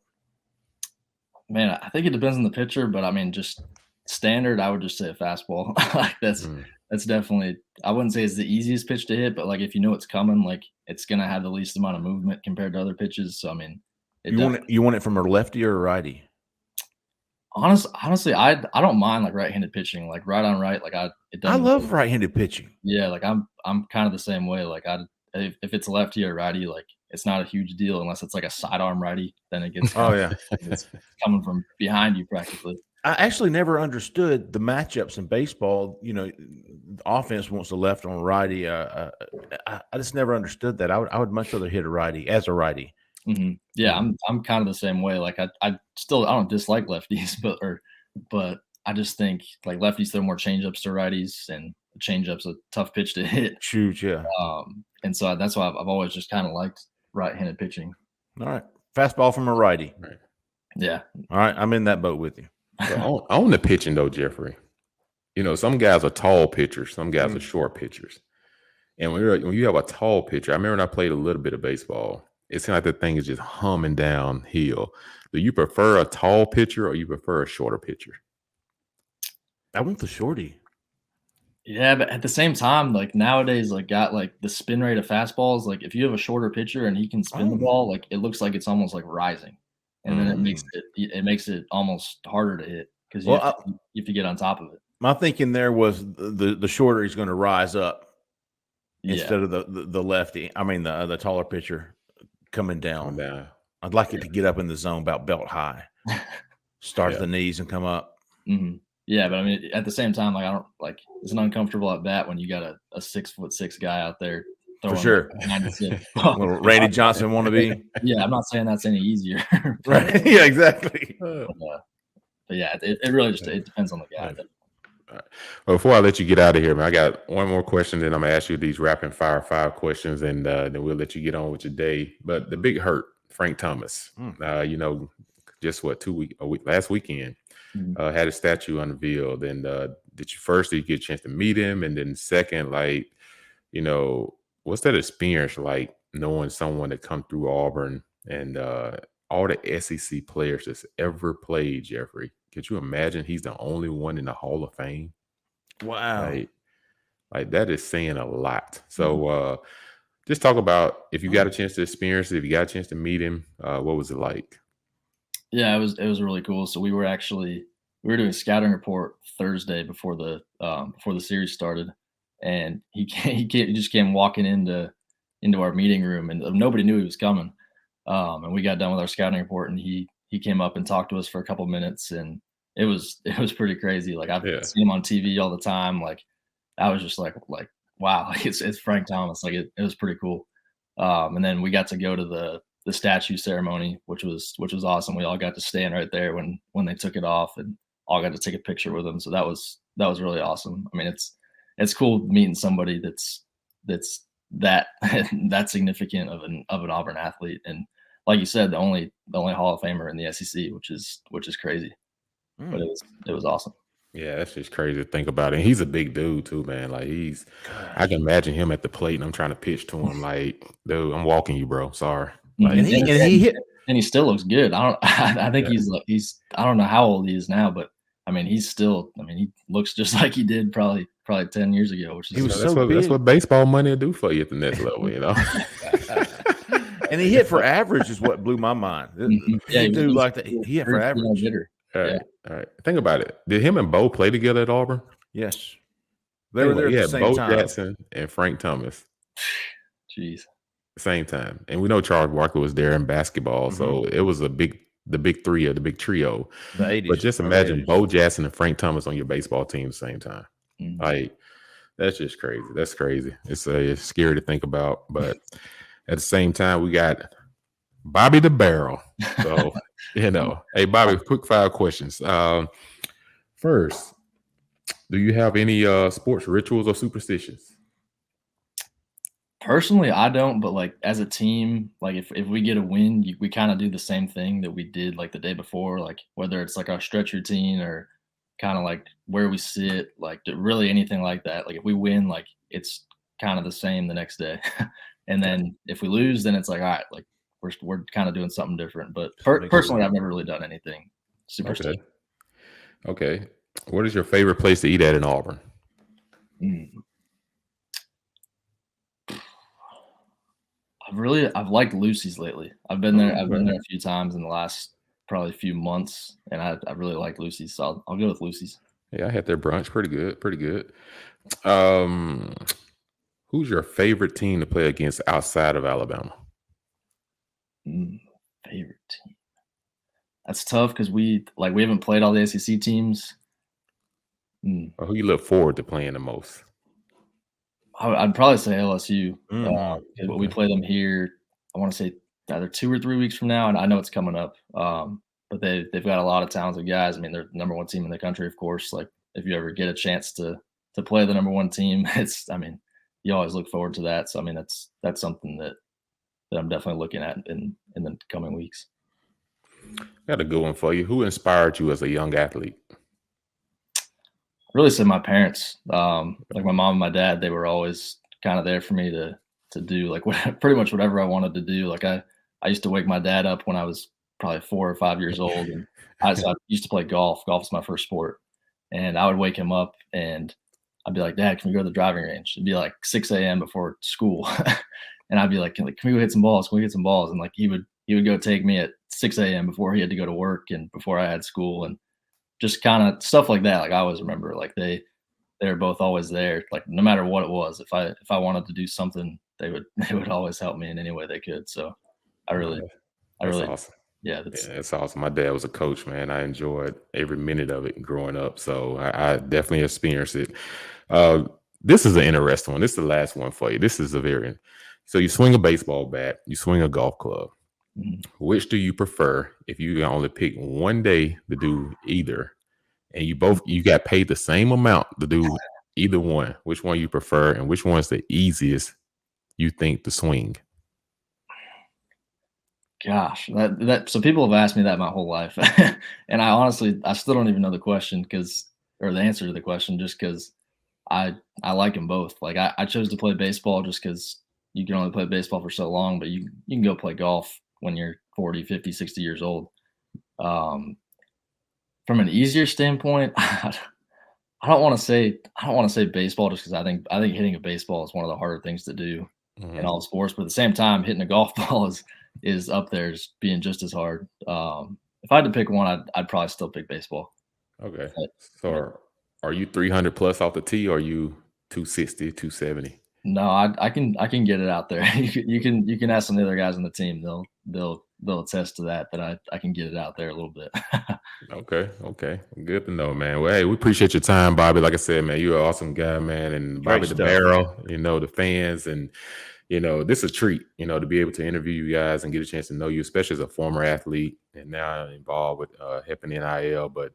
Man, I think it depends on the pitcher, but I mean, just standard, I would just say a fastball. Like that's definitely, I wouldn't say it's the easiest pitch to hit, but like if you know it's coming, like it's gonna have the least amount of movement compared to other pitches. So I mean, you want it from a lefty or a righty? Honestly, I don't mind like right-handed pitching, like right on right. Like I love right-handed piting. Yeah, like I'm kind of the same way. Like if it's lefty or righty, like it's not a huge deal unless it's like a sidearm righty. Then it gets it's coming from behind you practically. I actually never understood the matchups in baseball. The offense wants a left on righty. I just never understood that. I would much rather hit a righty as a righty. Mm-hmm. Yeah, I'm kind of the same way. Like I don't dislike lefties, but I just think like lefties throw more changeups to righties, and changeup's a tough pitch to hit. Shoot, yeah. And so that's why I've always just kind of liked right-handed pitching. All right, fastball from a righty. Right. Yeah. All right, I'm in that boat with you. So on the pitching though, Jeffrey, some guys are tall pitchers, some guys are short pitchers, and when you have a tall pitcher, I remember when I played a little bit of baseball. It seemed like the thing is just humming downhill. Do you prefer a tall pitcher or you prefer a shorter pitcher? I want the shorty. Yeah, but at the same time, like nowadays, like got like the spin rate of fastballs. Like if you have a shorter pitcher and he can spin the ball, like it looks like it's almost like rising, and then it makes it almost harder to hit because you have to get on top of it. My thinking there was the shorter he's going to rise up instead of the lefty. I mean the taller pitcher coming down. I'd like it to get up in the zone about belt high, start at the knees and come up. Mm-hmm. Yeah, but I mean, at the same time, like I don't like it's an uncomfortable at bat when you got a 6'6" guy out there throwing for sure. 96. Little Randy Johnson wannabe. Yeah, I'm not saying that's any easier. Right? Yeah, exactly. But yeah, it really just it depends on the guy. Right. All right. Well, before I let you get out of here, man, I got one more question. Then I'm gonna ask you these rapid fire 5 questions, and then we'll let you get on with your day. But the big hurt, Frank Thomas. Just last weekend. Had a statue unveiled, and did you get a chance to meet him, and then second, like, what's that experience like knowing someone that come through Auburn and all the SEC players that's ever played, Jeffrey? Could you imagine he's the only one in the Hall of Fame? Wow, like that is saying a lot. So just talk about if you got a chance to experience it, if you got a chance to meet him, what was it like? Yeah, it was really cool. So we were doing a scouting report Thursday before the series started, and he just came walking into our meeting room, and nobody knew he was coming. And we got done with our scouting report, and he came up and talked to us for a couple minutes, and it was pretty crazy. Like I've seen him on TV all the time. Like I was just like wow, like it's Frank Thomas. Like it was pretty cool. And then we got to go to the statue ceremony, which was awesome. We all got to stand right there when they took it off, and all got to take a picture with him. So that was really awesome. I mean, it's cool meeting somebody that's that significant of an Auburn athlete, and like you said, the only Hall of Famer in the SEC, which is crazy. But it was awesome. Yeah, that's just crazy to think about it. And he's a big dude too, man. Like I can imagine him at the plate, and I'm trying to pitch to him like, dude, I'm walking you, bro. Sorry. Like, and he hit, and he still looks good. I think he's I don't know how old he is now, but I mean he looks just like he did probably 10 years ago, which is that's what baseball money will do for you at the next level, And he hit for average is what blew my mind. Yeah, he do like that. He hit for average. All right. Think about it. Did him and Bo play together at Auburn? Yes. They were there at the same time. Bo Jackson and Frank Thomas. Jeez. Same time. And we know Charles Barkley was there in basketball. So it was the big three, or the big trio. The 80s. But just imagine Bo Jackson and Frank Thomas on your baseball team at the same time. Like, that's just crazy. That's crazy. It's scary to think about. But At the same time, we got Bobby the Barrel. So, hey, Bobby, quick 5 questions. First, do you have any sports rituals or superstitions? Personally, I don't, but like as a team, like if we get a win, we kind of do the same thing that we did like the day before, like whether it's like our stretch routine or kind of like where we sit, like really anything like that. Like if we win, like it's kind of the same the next day. And then if we lose, then it's like, all right, like we're kind of doing something different. But personally, I've never really done anything superstitious. Okay. What is your favorite place to eat at in Auburn? I've liked Lucy's lately. I've been there a few times in the last probably few months, and I really like Lucy's, so I'll go with Lucy's. Yeah, I had their brunch. Pretty good. Who's your favorite team to play against outside of Alabama? Favorite team. That's tough because we haven't played all the SEC teams. Or who you look forward to playing the most? I'd probably say LSU. We play them here. I want to say either 2 or 3 weeks from now, and I know it's coming up. But they've got a lot of talented guys. I mean, they're the number 1 team in the country, of course. Like if you ever get a chance to play the number 1 team, you always look forward to that. So I mean, that's something that I'm definitely looking at in the coming weeks. Got a good one for you. Who inspired you as a young athlete? Really said my parents, like my mom and my dad, they were always kind of there for me to do like pretty much whatever I wanted to do. Like I used to wake my dad up when I was probably 4 or 5 years old, and I used to play golf. Golf is my first sport, and I would wake him up and I'd be like, Dad, can we go to the driving range? It'd be like 6 a.m. before school, and I'd be like, can we go hit some balls? Can we get some balls? And like he would go take me at 6 a.m. before he had to go to work and before I had school, and just kind of stuff like that. Like I always remember, like they were both always there. Like no matter what it was, if I wanted to do something, they would always help me in any way they could. So I really awesome. Yeah, that's awesome. My dad was a coach, man. I enjoyed every minute of it growing up. So I definitely experienced it. This is an interesting one. This is the last one for you. This is so you swing a baseball bat, you swing a golf club. Which do you prefer if you can only pick one day to do either, and you got paid the same amount to do either one? Which one you prefer, and which one's the easiest you think to swing? Gosh, so people have asked me that my whole life, and I still don't even know the question or the answer to the question, just because I like them both. Like I chose to play baseball just because you can only play baseball for so long, but you can go play golf when you're 40, 50, 60 years old. From an easier standpoint, I don't want to say baseball just because I think hitting a baseball is one of the harder things to do in all sports. But at the same time, hitting a golf ball is up there as being just as hard. If I had to pick one, I'd probably still pick baseball. Okay. So are you 300 plus off the tee, or are you 260, 270? No, I can get it out there. You can ask some of the other guys on the team. They'll attest to that I can get it out there a little bit. Okay. Good to know, man. Well, hey, we appreciate your time, Bobby. Like I said, man, you're an awesome guy, man. And Bobby the Barrel, the fans, and this is a treat, to be able to interview you guys and get a chance to know you, especially as a former athlete and now involved with helping NIL. But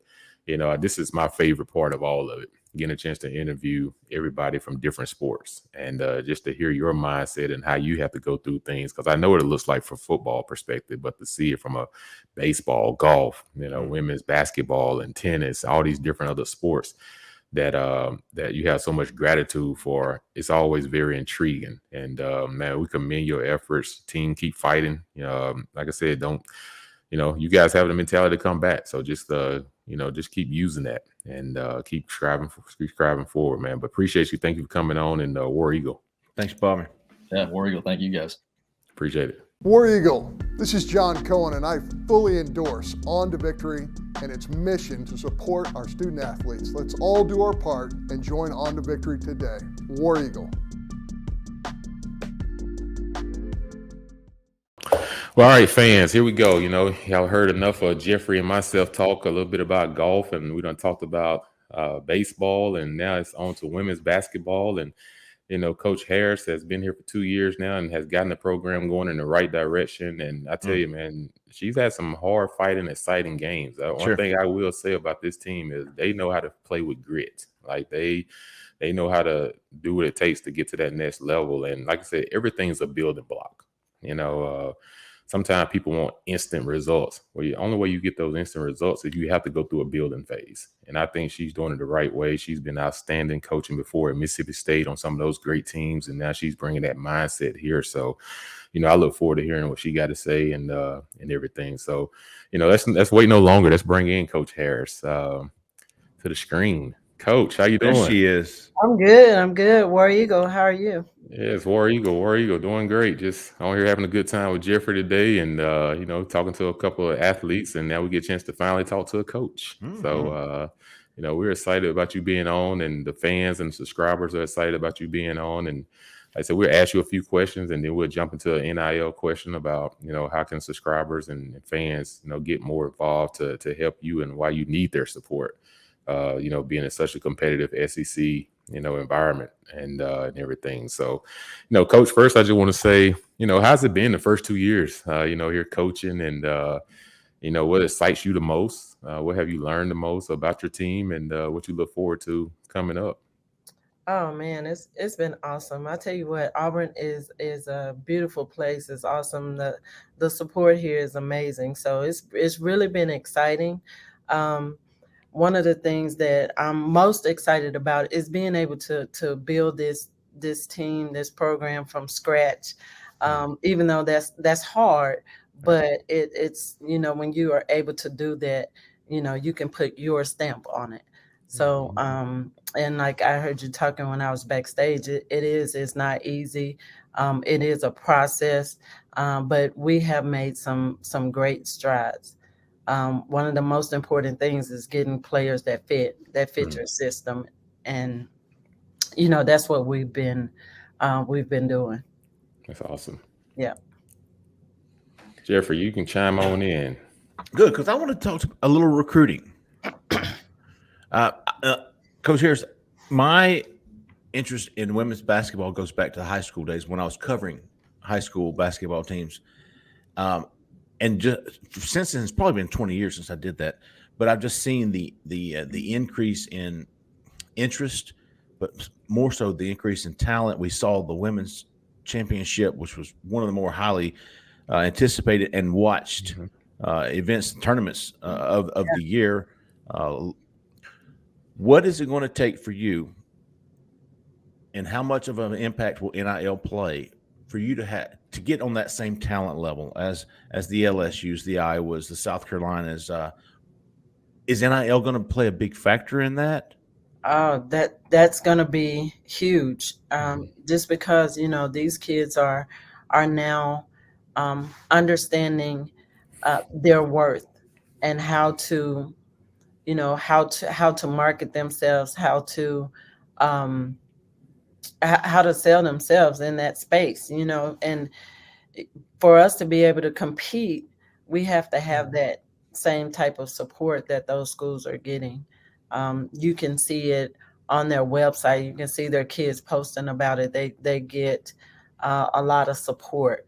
this is my favorite part of all of it, getting a chance to interview everybody from different sports and just to hear your mindset and how you have to go through things. Because I know what it looks like from football perspective, but to see it from a baseball, golf, women's basketball and tennis, all these different other sports that you have so much gratitude for, it's always very intriguing. And man, we commend your efforts. Team, keep fighting. Like I said, don't. You guys have the mentality to come back. So just keep using that and keep striving forward, man. But appreciate you. Thank you for coming on, and War Eagle. Thanks, Bobby. Yeah, War Eagle. Thank you guys. Appreciate it. War Eagle, this is John Cohen, and I fully endorse On to Victory and its mission to support our student athletes. Let's all do our part and join On to Victory today. War Eagle. Well, all right, fans, here we go. Y'all heard enough of Jeffrey and myself talk a little bit about golf, and we done talked about baseball, and now it's on to women's basketball. And Coach Harris has been here for 2 years now and has gotten the program going in the right direction. And I tell you, man, she's had some hard fighting, exciting games. One thing I will say about this team is they know how to play with grit. Like they know how to do what it takes to get to that next level. And like I said, everything's a building block. Sometimes people want instant results. Well, the only way you get those instant results is you have to go through a building phase. And I think she's doing it the right way. She's been outstanding coaching before at Mississippi State on some of those great teams. And now she's bringing that mindset here. So, I look forward to hearing what she got to say and everything. So, let's wait no longer. Let's bring in Coach Harris to the screen. Coach, how you doing? There she is. I'm good. War Eagle, how are you? Yes, War Eagle, doing great. Just on here having a good time with Jeffrey today, and talking to a couple of athletes, and now we get a chance to finally talk to a coach. Mm-hmm. So, we're excited about you being on, and the fans and subscribers are excited about you being on. And like I said, we'll ask you a few questions, and then we'll jump into an NIL question about how can subscribers and fans get more involved to help you and why you need their support. Being in such a competitive SEC, environment and everything. So, Coach, first, I just want to say, how's it been the first 2 years, here coaching and, what excites you the most? What have you learned the most about your team and what you look forward to coming up? Oh man, it's been awesome. I tell you what, Auburn is a beautiful place. It's awesome. The support here is amazing. So it's really been exciting. One of the things that I'm most excited about is being able to build this team, this program from scratch. Even though that's hard, but it's when you are able to do that, you can put your stamp on it. So and like I heard you talking when I was backstage, it's not easy. It is a process, but we have made some great strides. One of the most important things is getting players that fit your system, and that's what we've been doing. That's awesome. Yeah, Jeffrey, you can chime on in. Good, because I want to talk a little recruiting. Coach Harris, my interest in women's basketball goes back to the high school days when I was covering high school basketball teams. And just since then, it's probably been 20 years since I did that, but I've just seen the increase in interest, but more so the increase in talent. We saw the women's championship, which was one of the more highly anticipated and watched events and tournaments of the year. What is it going to take for you, and how much of an impact will NIL play for you to get on that same talent level as the LSUs, the Iowas, the South Carolinas? Is NIL going to play a big factor in that? That's going to be huge. Just because these kids are now understanding their worth and how to market themselves, how to sell themselves in that space, and for us to be able to compete, we have to have that same type of support that those schools are getting. You can see it on their website. You can see their kids posting about it. They get a lot of support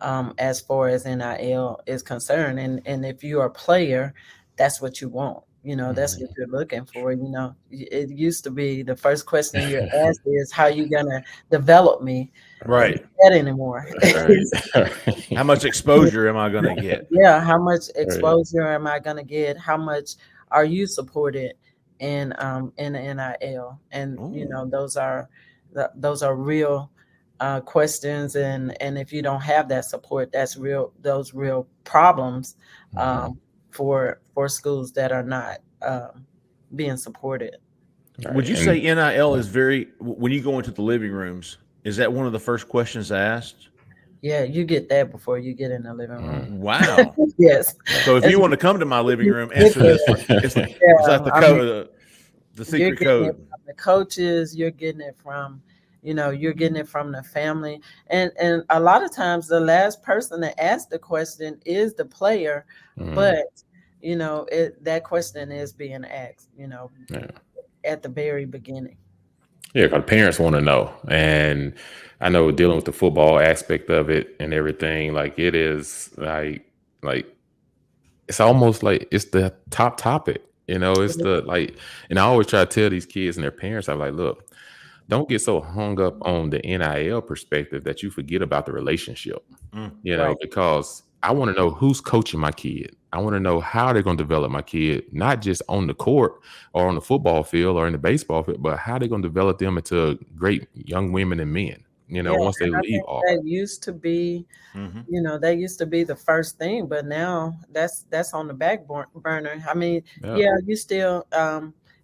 as far as NIL is concerned. And if you're a player, that's what you want. That's what you're looking for. It used to be the first question you're asked is, how are you going to develop me? Right. That anymore. How much exposure am I going to get? Yeah. How much exposure am I going to get? How much are you supported in NIL? And, those are real questions. And if you don't have that support, those real problems for schools that are not being supported. Would you say NIL is when you go into the living rooms, is that one of the first questions asked? Yeah, you get that before you get in the living room. Wow. Yes. So if you want to come to my living room, answer this. It's like the code, the secret code. From the coaches, you're getting it from, you're getting it from the family. And a lot of times the last person to ask the question is the player, but that question is being asked, at the very beginning. Yeah, because parents want to know. And I know dealing with the football aspect of it and everything, like it is like it's almost like it's the top topic. It's the like, and I always try to tell these kids and their parents, I'm like, look, don't get so hung up on the NIL perspective that you forget about the relationship. Right. Because I want to know who's coaching my kid. I want to know how they're going to develop my kid, not just on the court or on the football field or in the baseball field, but how they're going to develop them into great young women and men, Yeah, once they and I leave think Auburn. that used to be, Mhm. that used to be the first thing, but now that's on the back burner. I mean, Yeah. yeah, you still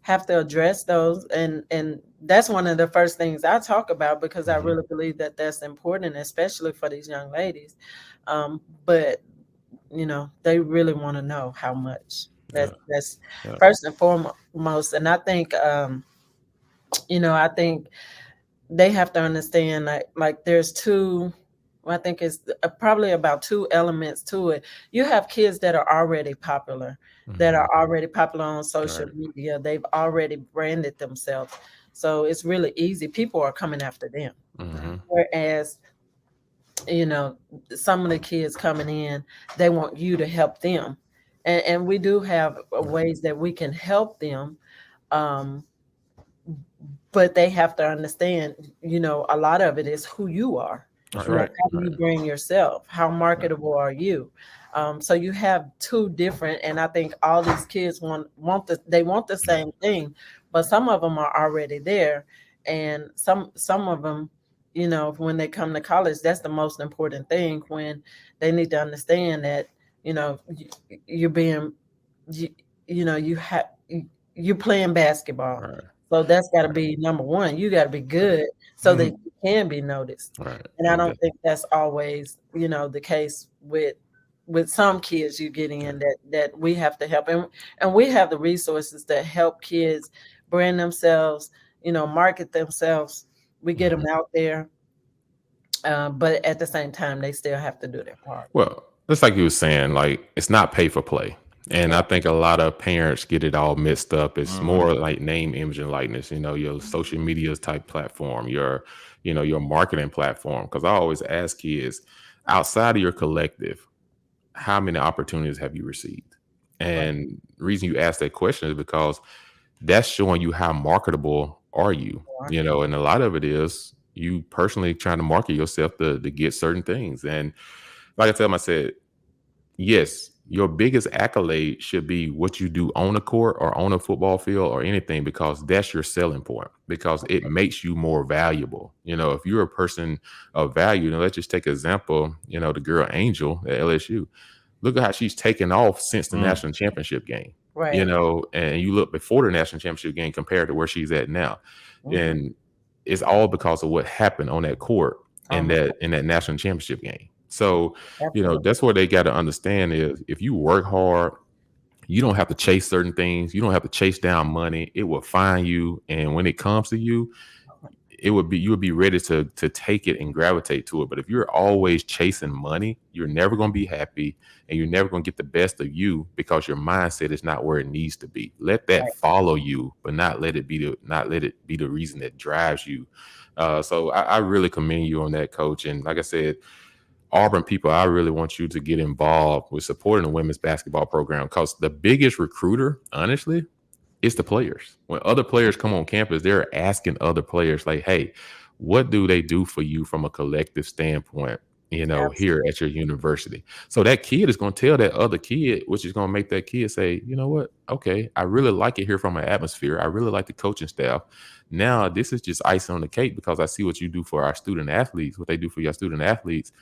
have to address those, and that's one of the first things I talk about because I Mhm. really believe that that's important, especially for these young ladies. But they really want to know how much. Yeah. That's Yeah. first and foremost, and I think I think they have to understand like there's two. I think it's probably about two elements to it. You have kids that are already popular, that Mhm. are already popular on social Right. media. They've already branded themselves, so it's really easy. People are coming after them. Mhm. Whereas you know some of the kids coming in, they want you to help them, and we do have ways that we can help them. Um, but they have to understand, a lot of it is who you are. That's Right. right. How do you Right. bring yourself? How marketable are you? So you have two different, and I think all these kids want the same thing, but some of them are already there, and some of them, when they come to college, that's the most important thing. When they need to understand that, you're being, you, you have you're playing basketball. Right. So that's got to Right. be number one. You got to be Right. good so that Mhm. you can be noticed. Right. And I don't think that's always, the case with some kids you get in that we have to help, and we have the resources to help kids brand themselves, market themselves. We get them Mhm. out there, but at the same time, they still have to do their part. Well, it's like you were saying, like it's not pay for play. And Yeah. I think a lot of parents get it all mixed up. It's Mhm. more like name, image, and likeness, your social media type platform, your marketing platform. Cause I always ask kids, outside of your collective, how many opportunities have you received? Right. And the reason you ask that question is because that's showing you how marketable are you, and a lot of it is you personally trying to market yourself to get certain things. And like I tell them, I said, yes, your biggest accolade should be what you do on the court or on a football field or anything, because that's your selling point, because it makes you more valuable. If you're a person of value, let's just take an example, the girl Angel at LSU. Look at how she's taken off since the Mm. national championship game, Right. and you look before the national championship game compared to where she's at now. Mhm. And it's all because of what happened on that court Oh in my that national championship game. So, Absolutely. that's what they got to understand is if you work hard, you don't have to chase certain things. You don't have to chase down money. It will find you. And when it comes to you, you would be ready to take it and gravitate to it. But if you're always chasing money, you're never going to be happy, and you're never going to get the best of you because your mindset is not where it needs to be. Let that Right. follow you, but not let it be the reason that drives you. So I really commend you on that, Coach. And like I said, Auburn people, I really want you to get involved with supporting the women's basketball program, because the biggest recruiter, honestly, it's the players. When other players come on campus, they're asking other players like, hey, what do they do for you from a collective standpoint, here Absolutely. at your university? So that kid is going to tell that other kid, which is going to make that kid say, you know what? Okay, I really like it here from an atmosphere. I really like the coaching staff. Now, this is just icing on the cake because I see what you do for our student athletes, what they do for your student athletes.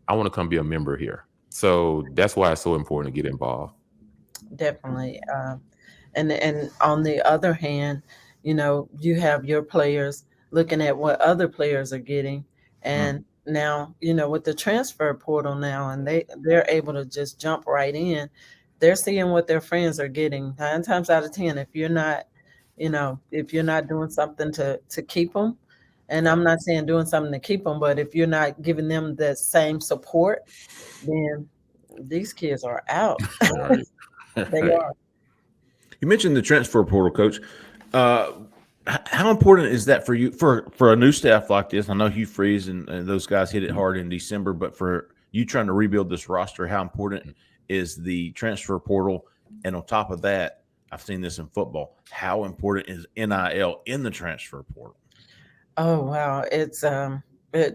I want to come be a member here. So that's why it's so important to get involved. Definitely. And on the other hand, you have your players looking at what other players are getting, and now with the transfer portal now, and they're able to just jump right in. They're seeing what their friends are getting. 9 times out of 10, if you're not doing something to keep them, and I'm not saying doing something to keep them, but if you're not giving them the same support, then these kids are out. Right. They Right. are. You mentioned the transfer portal, Coach. How important is that for you for a new staff like this? I know Hugh Freeze and those guys hit it hard in December, but for you trying to rebuild this roster, how important is the transfer portal? And on top of that, I've seen this in football. How important is NIL in the transfer portal? Oh wow, it's the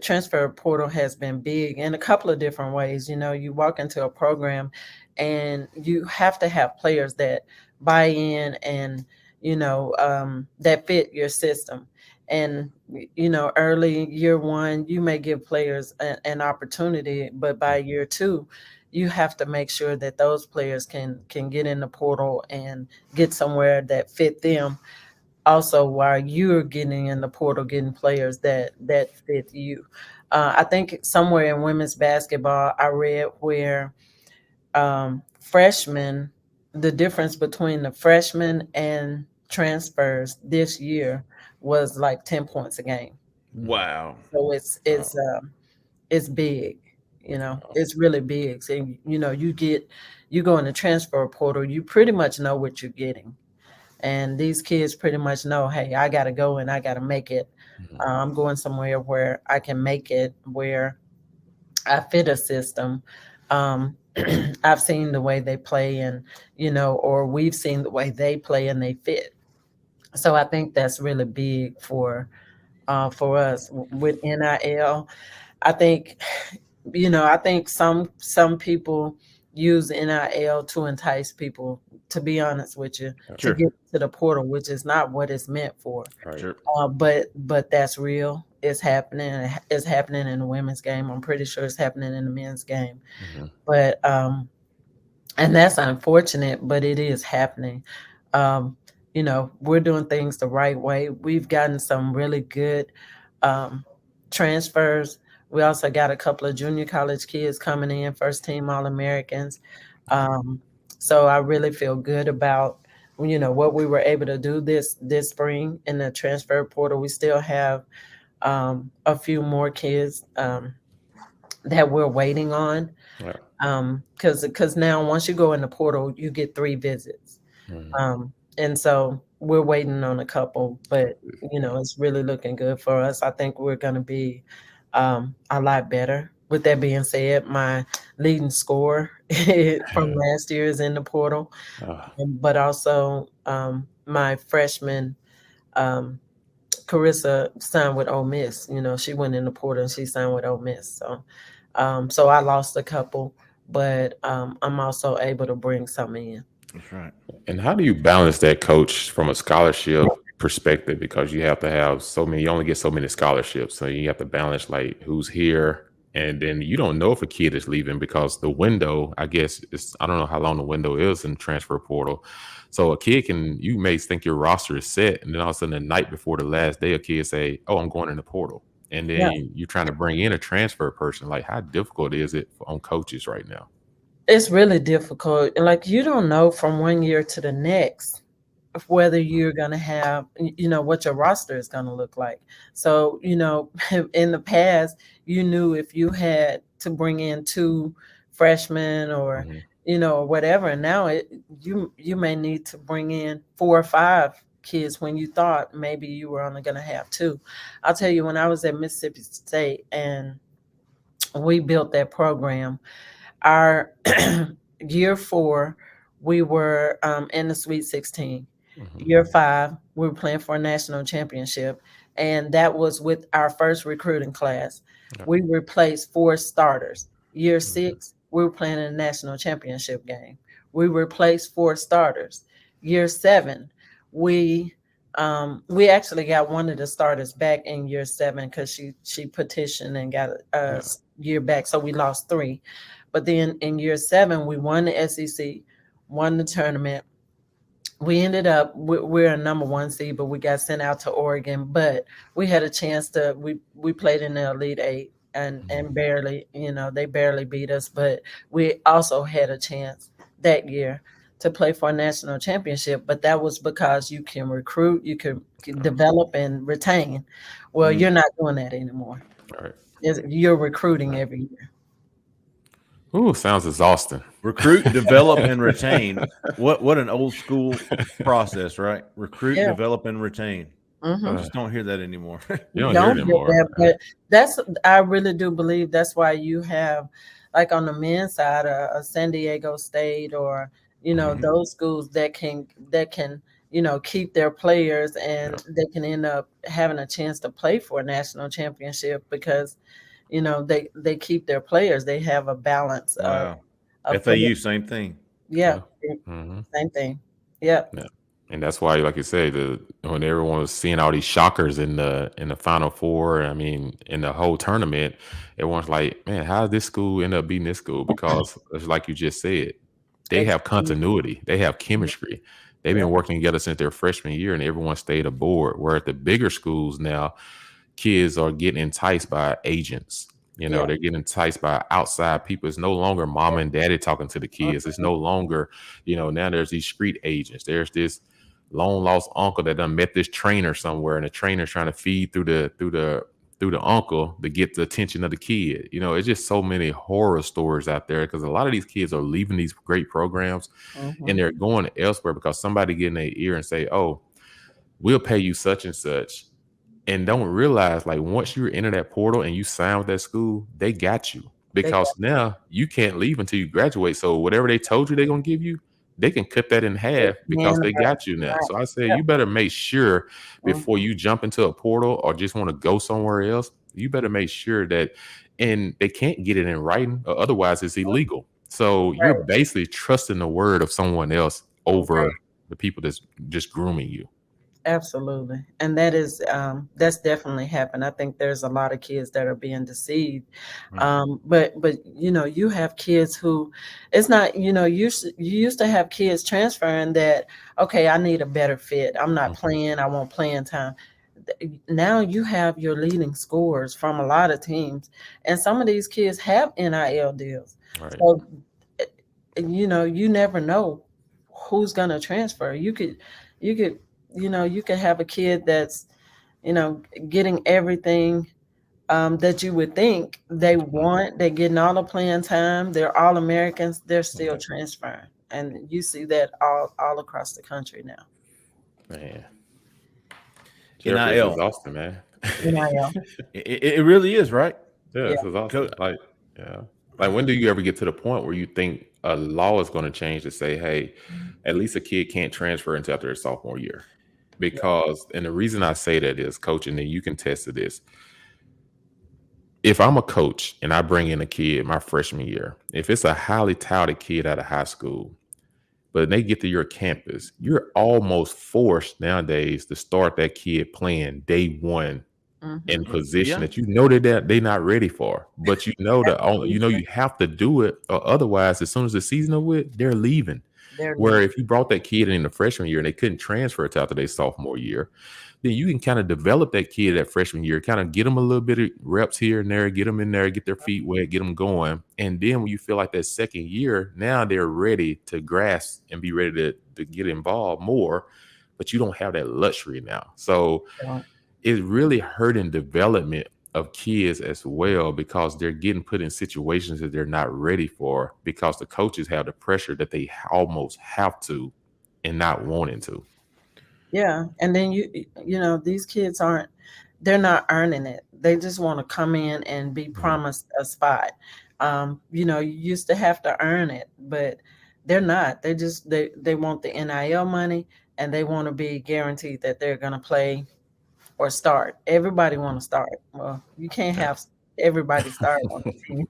transfer portal has been big in a couple of different ways. You know, you walk into a program and you have to have players that buy in and that fit your system. And early year one, you may give players an opportunity, but by year two, you have to make sure that those players can get in the portal and get somewhere that fit them. Also, while you're getting in the portal, getting players that fit you. I think somewhere in women's basketball, I read where freshmen, the difference between the freshmen and transfers this year was like 10 points a game. Wow. So it's big, it's really big. So, you go in the transfer portal, you pretty much know what you're getting. And these kids pretty much know, hey, I got to go and I got to make it. I'm going somewhere where I can make it, where I fit a system. I've seen the way they play and, or we've seen the way they play and they fit. So I think that's really big for us with NIL. I think, I think some people use NIL to entice people, to be honest with you, Sure. to get to the portal, which is not what it's meant for. Right. Sure. But that's real. It's happening. It's happening in the women's game. I'm pretty sure it's happening in the men's game. Mm-hmm. But and that's unfortunate, but it is happening. We're doing things the right way. We've gotten some really good transfers. We also got a couple of junior college kids coming in, first team All-Americans. So I really feel good about, what we were able to do this spring in the transfer portal. We still have a few more kids that we're waiting on. Right. Because now once you go in the portal, you get 3 visits. Mm-hmm. And so we're waiting on a couple, but it's really looking good for us. I think we're going to be a lot better. With that being said, my leading scorer from last year is in the portal, but also my freshman Carissa signed with Ole Miss. She went in the portal and she signed with Ole Miss. So I lost a couple, but I'm also able to bring some in. That's right. And how do you balance that, Coach, from a scholarship perspective? Because you have to have so many, you only get so many scholarships. So you have to balance like who's here. And then you don't know if a kid is leaving because the window, I guess, I don't know how long the window is in transfer portal. So a kid you may think your roster is set. And then all of a sudden the night before the last day, a kid say, oh, I'm going in the portal. And then you're trying to bring in a transfer person. Like, how difficult is it on coaches right now? It's really difficult. Like, you don't know from one year to the next whether you're going to have, what your roster is going to look like. So, in the past, you knew if you had to bring in 2 freshmen or, or whatever. And now you may need to bring in 4 or 5 kids when you thought maybe you were only going to have 2. I'll tell you, when I was at Mississippi State and we built that program, our year 4, we were in the Sweet 16. Year 5, we were playing for a national championship, and that was with our first recruiting class. We replaced 4 starters. Year 6, we were playing in a national championship game. We replaced 4 starters. Year 7, we actually got one of the starters back in year 7 because she petitioned and got a year back, so we lost 3. But then in year 7, we won the SEC, won the tournament. We ended up, we're a number 1 seed, but we got sent out to Oregon. But we had a chance to, we played in the Elite 8 and barely, they barely beat us. But we also had a chance that year to play for a national championship. But that was because you can recruit, you can develop and retain. Well, you're not doing that anymore. All right. You're recruiting every year. Ooh, sounds exhausting. Recruit, develop, and retain. What an old school process, right? Recruit, develop, and retain. Mhm. Just don't hear that anymore. You don't hear it Don't get anymore. that, but I really do believe that's why you have, like on the men's side, a San Diego State or Mhm. those schools that can keep their players, Yeah. and they can end up having a chance to play for a national championship because they keep their players. They have a balance Wow. of FAU, same thing. yeah, Mhm. same thing. Yep. Yeah. And that's why, like you say, when everyone was seeing all these shockers in the Final Four, I mean, in the whole tournament, everyone's like, man, how did this school end up beating this school? Because it's like you just said, they have continuity, they have chemistry. They've been Yeah. working together since their freshman year, and everyone stayed aboard. Where at the bigger schools now, kids are getting enticed by agents. Yeah. They're getting enticed by outside people. It's no longer mama and daddy talking to the kids. It's no longer, now there's these street agents. There's this long lost uncle that done met this trainer somewhere, and the trainer's trying to feed through the uncle to get the attention of the kid. It's just so many horror stories out there because a lot of these kids are leaving these great programs and they're going elsewhere because somebody get in their ear and say, oh, we'll pay you such and such, and don't realize, like, once you enter that portal and you sign with that school, they got you because now you can't leave until you graduate. So whatever they told you they're going to give you, they can cut that in half because they got you now. So I say you better make sure before you jump into a portal or just want to go somewhere else, you better make sure that, and they can't get it in writing or otherwise it's illegal. So you're basically trusting the word of someone else over the people that's just grooming you. Absolutely. And that's definitely happened. I think there's a lot of kids that are being deceived. But you have kids who it's not, you used to have kids transferring that, okay, I need a better fit. I'm not playing, I want playing time. Now you have your leading scorers from a lot of teams, and some of these kids have NIL deals. Right. So you never know who's gonna transfer. You could have a kid that's, getting everything that you would think they want. They're getting all the playing time. They're all Americans. They're still transferring, and you see that all across the country now. Man, NIL. Jeffrey, this is awesome, man. NIL. It really is, right? Yeah, this is awesome. Like when do you ever get to the point where you think a law is going to change to say, hey, at least a kid can't transfer until after their sophomore year? Because, and the reason I say that is, coach, and then you can test to this. If I'm a coach and I bring in a kid my freshman year, if it's a highly touted kid out of high school, but they get to your campus, you're almost forced nowadays to start that kid playing day one in position that they're not ready for. But you have to do it, or otherwise, as soon as the season is with, they're leaving. Where if you brought that kid in the freshman year and they couldn't transfer it after their sophomore year, then you can kind of develop that kid that freshman year, kind of get them a little bit of reps here and there, get them in there, get their feet wet, get them going. And then when you feel like that second year, now they're ready to grasp and be ready to get involved more, but you don't have that luxury now. So it's really hurting development of kids as well, because they're getting put in situations that they're not ready for because the coaches have the pressure that they almost have to and not wanting to. Yeah. And then these kids they're not earning it. They just want to come in and be promised a spot. You used to have to earn it, but they're not. They want the NIL money, and they want to be guaranteed that they're going to play or start. Everybody want to start. Well, you can't have everybody start on the team,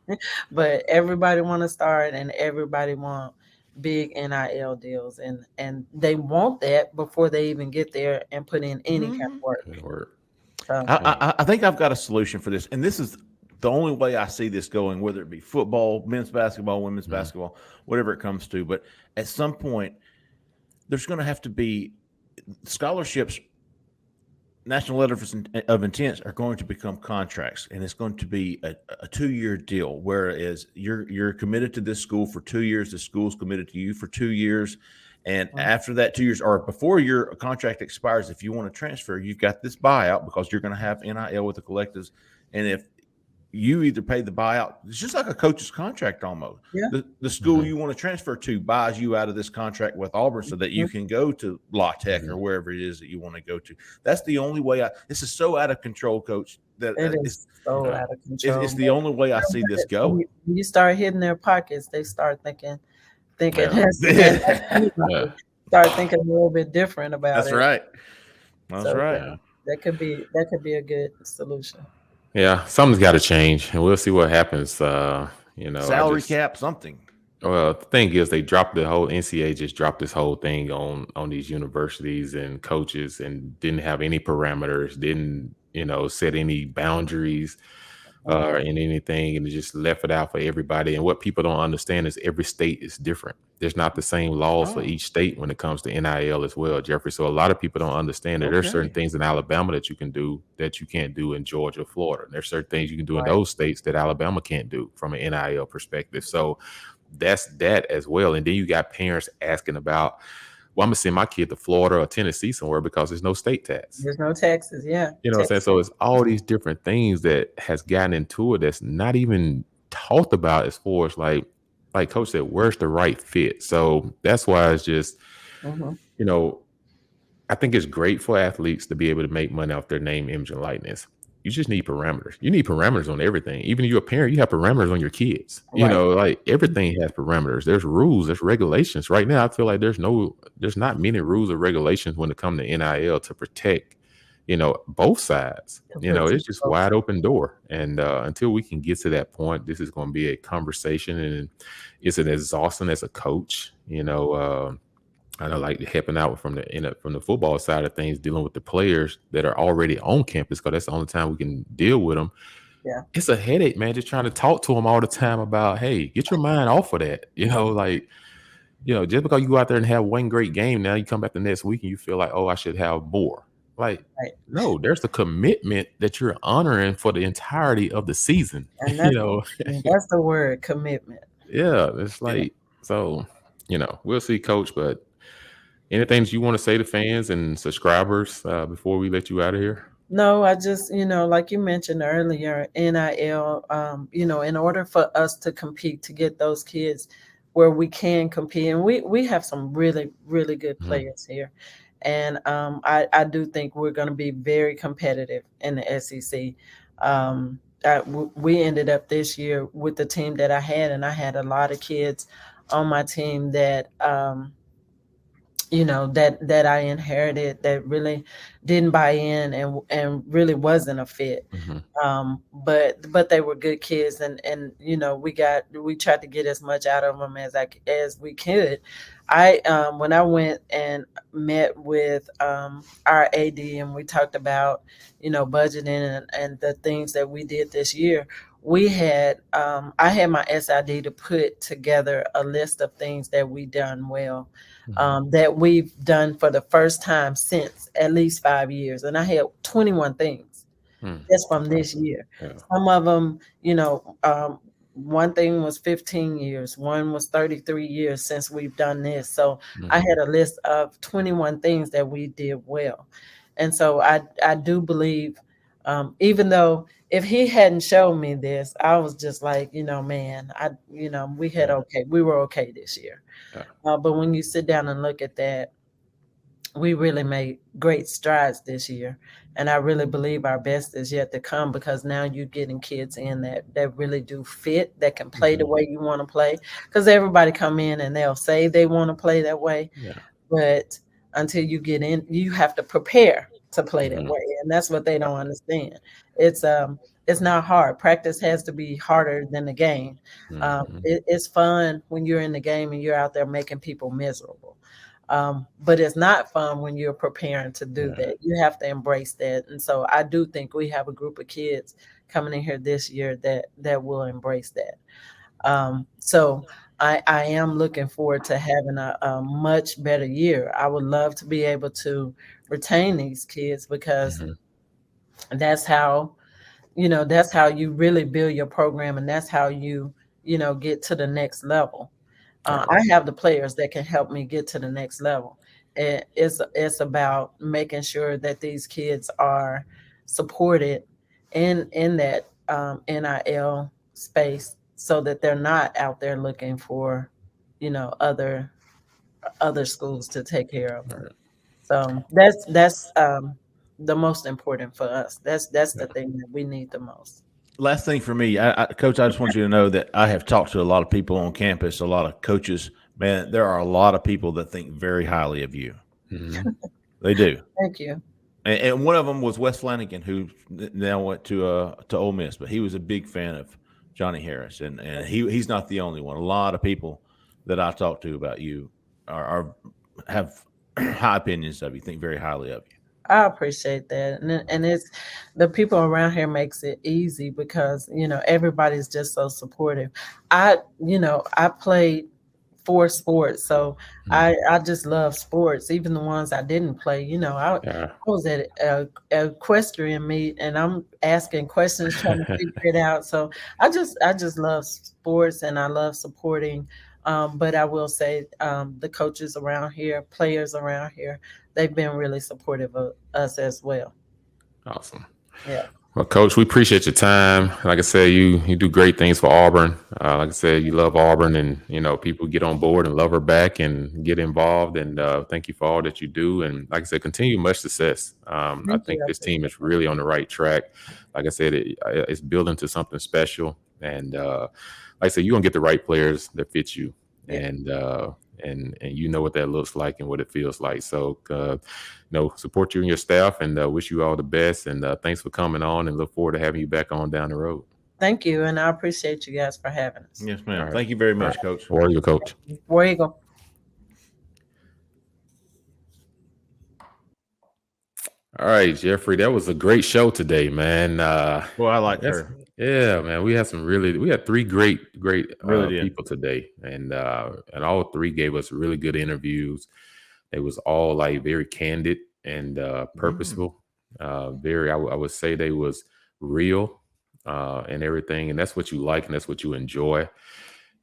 but everybody want to start, and everybody want big NIL deals, and they want that before they even get there and put in any kind of work. So, I think I've got a solution for this, and this is the only way I see this going, whether it be football, men's basketball, women's basketball, whatever it comes to. But at some point, there's going to have to be scholarships. National letters of intent are going to become contracts, and it's going to be a 2-year deal. Whereas you're committed to this school for 2 years, the school's committed to you for 2 years, and after that 2 years, or before your contract expires, if you want to transfer, you've got this buyout because you're going to have NIL with the collectives. And if you either pay the buyout. It's just like a coach's contract almost. Yeah. The school Mhm. you want to transfer to buys you out of this contract with Auburn so that you can go to La Tech or wherever it is that you want to go to. That's the only way. This is so out of control, Coach. That It it's, is so out of control. it's the only way I see this going. When you start hitting their pockets, they start thinking Yeah. Yeah. start thinking a little bit different about That's it. right. That's So, right. Yeah. That could be a good solution. Yeah, something's got to change, and we'll see what happens. Salary cap, something. Well, the thing is, they dropped the whole NCAA just dropped this whole thing on these universities and coaches, and didn't have any parameters, didn't set any boundaries in anything, and just left it out for everybody. And what people don't understand is every state is different. There's not the same laws for each state when it comes to NIL as well, Jeffrey. So a lot of people don't understand that there's certain things in Alabama that you can do that you can't do in Georgia or Florida. And there's certain things you can do in those states that Alabama can't do from an NIL perspective. So that's that as well. And then you got parents asking about, well, I'm gonna send my kid to Florida or Tennessee somewhere because there's no state tax. There's no taxes, yeah. You know what I'm saying? So it's all these different things that has gotten into it that's not even talked about as far as like Coach said, where's the right fit? So that's why it's just, I think it's great for athletes to be able to make money off their name, image, and likeness. You just need parameters. You need parameters on everything. Even if you're a parent, you have parameters on your kids. Like everything has parameters. There's rules, there's regulations. Right now, I feel like there's not many rules or regulations when it comes to NIL to protect, both sides. It's just wide open door. And until we can get to that point, this is going to be a conversation, and it's an exhausting as a coach. I know, like helping out from the football side of things, dealing with the players that are already on campus, because that's the only time we can deal with them. Yeah, it's a headache, man. Just trying to talk to them all the time about, hey, get your mind off of that. Just because you go out there and have one great game, now you come back the next week and you feel like, oh, I should have more. No, there's the commitment that you're honoring for the entirety of the season. and that's the word, commitment. Yeah, it's like so. We'll see, Coach, but. Anything you want to say to fans and subscribers before we let you out of here? No, I just, like you mentioned earlier, NIL, in order for us to compete, to get those kids where we can compete, and we have some really, really good players here. And I do think we're going to be very competitive in the SEC. We ended up this year with the team that I had, and I had a lot of kids on my team that that I inherited that really didn't buy in and really wasn't a fit. But they were good kids, and we tried to get as much out of them as we could. When I went and met with our AD and we talked about budgeting and the things that we did this year, we had I had my SID to put together a list of things that we done well, that we've done for the first time since at least 5 years, and I had 21 things just from this year. Some of them, one thing was 15 years, one was 33 years since we've done this. So I had a list of 21 things that we did well. And so I do believe, even though if he hadn't shown me this, I was just like, man, we were okay this year. But when you sit down and look at that, we really made great strides this year. And I really believe our best is yet to come, because now you're getting kids in that really do fit, that can play the way you want to play. Because everybody come in and they'll say they want to play that way. But until you get in, you have to prepare to play that way. And that's what they don't understand. It's not hard. Practice has to be harder than the game. It's fun when you're in the game and you're out there making people miserable. But it's not fun when you're preparing to do that. You have to embrace that. And so I do think we have a group of kids coming in here this year that will embrace that. So I am looking forward to having a much better year. I would love to be able to retain these kids, because that's how you really build your program, and that's how you get to the next level. I have the players that can help me get to the next level. It's about making sure that these kids are supported in that NIL space so that they're not out there looking for, other schools to take care of them. Right. So that's the most important for us. That's the thing that we need the most. Last thing for me, Coach, I just want you to know that I have talked to a lot of people on campus, a lot of coaches. Man, there are a lot of people that think very highly of you. Mm-hmm. They do. Thank you. And one of them was Wes Flanagan, who now went to Ole Miss, but he was a big fan of Johnnie Harris, and he's not the only one. A lot of people that I talked to about you have high opinions of you, think very highly of you. I appreciate that, and it's the people around here makes it easy because everybody's just so supportive. I played 4 sports, so I just love sports, even the ones I didn't play. I was at a equestrian meet, and I'm asking questions, trying to figure it out. So I just love sports, and I love supporting. But I will say the coaches around here, players around here, they've been really supportive of us as well. Awesome. Yeah. Well, Coach, we appreciate your time. Like I said, you do great things for Auburn. Like I said, you love Auburn, and people get on board and love her back and get involved. And thank you for all that you do. And like I said, continue much success. I think this team is really on the right track. Like I said, it's building to something special. And like I said, you're gonna get the right players that fit you. Yeah. And you know what that looks like and what it feels like. So, support you and your staff, and wish you all the best. And thanks for coming on, and look forward to having you back on down the road. Thank you, and I appreciate you guys for having us. Yes, ma'am. Right. Thank you very much, Coach. War Eagle, Coach. War Eagle. All right, Jeffrey, that was a great show today, man. Well, I like her. Yeah, man. We had 3 great people today, and all 3 gave us really good interviews. It was all like very candid and purposeful. I would say they was real and everything, and that's what you like and that's what you enjoy.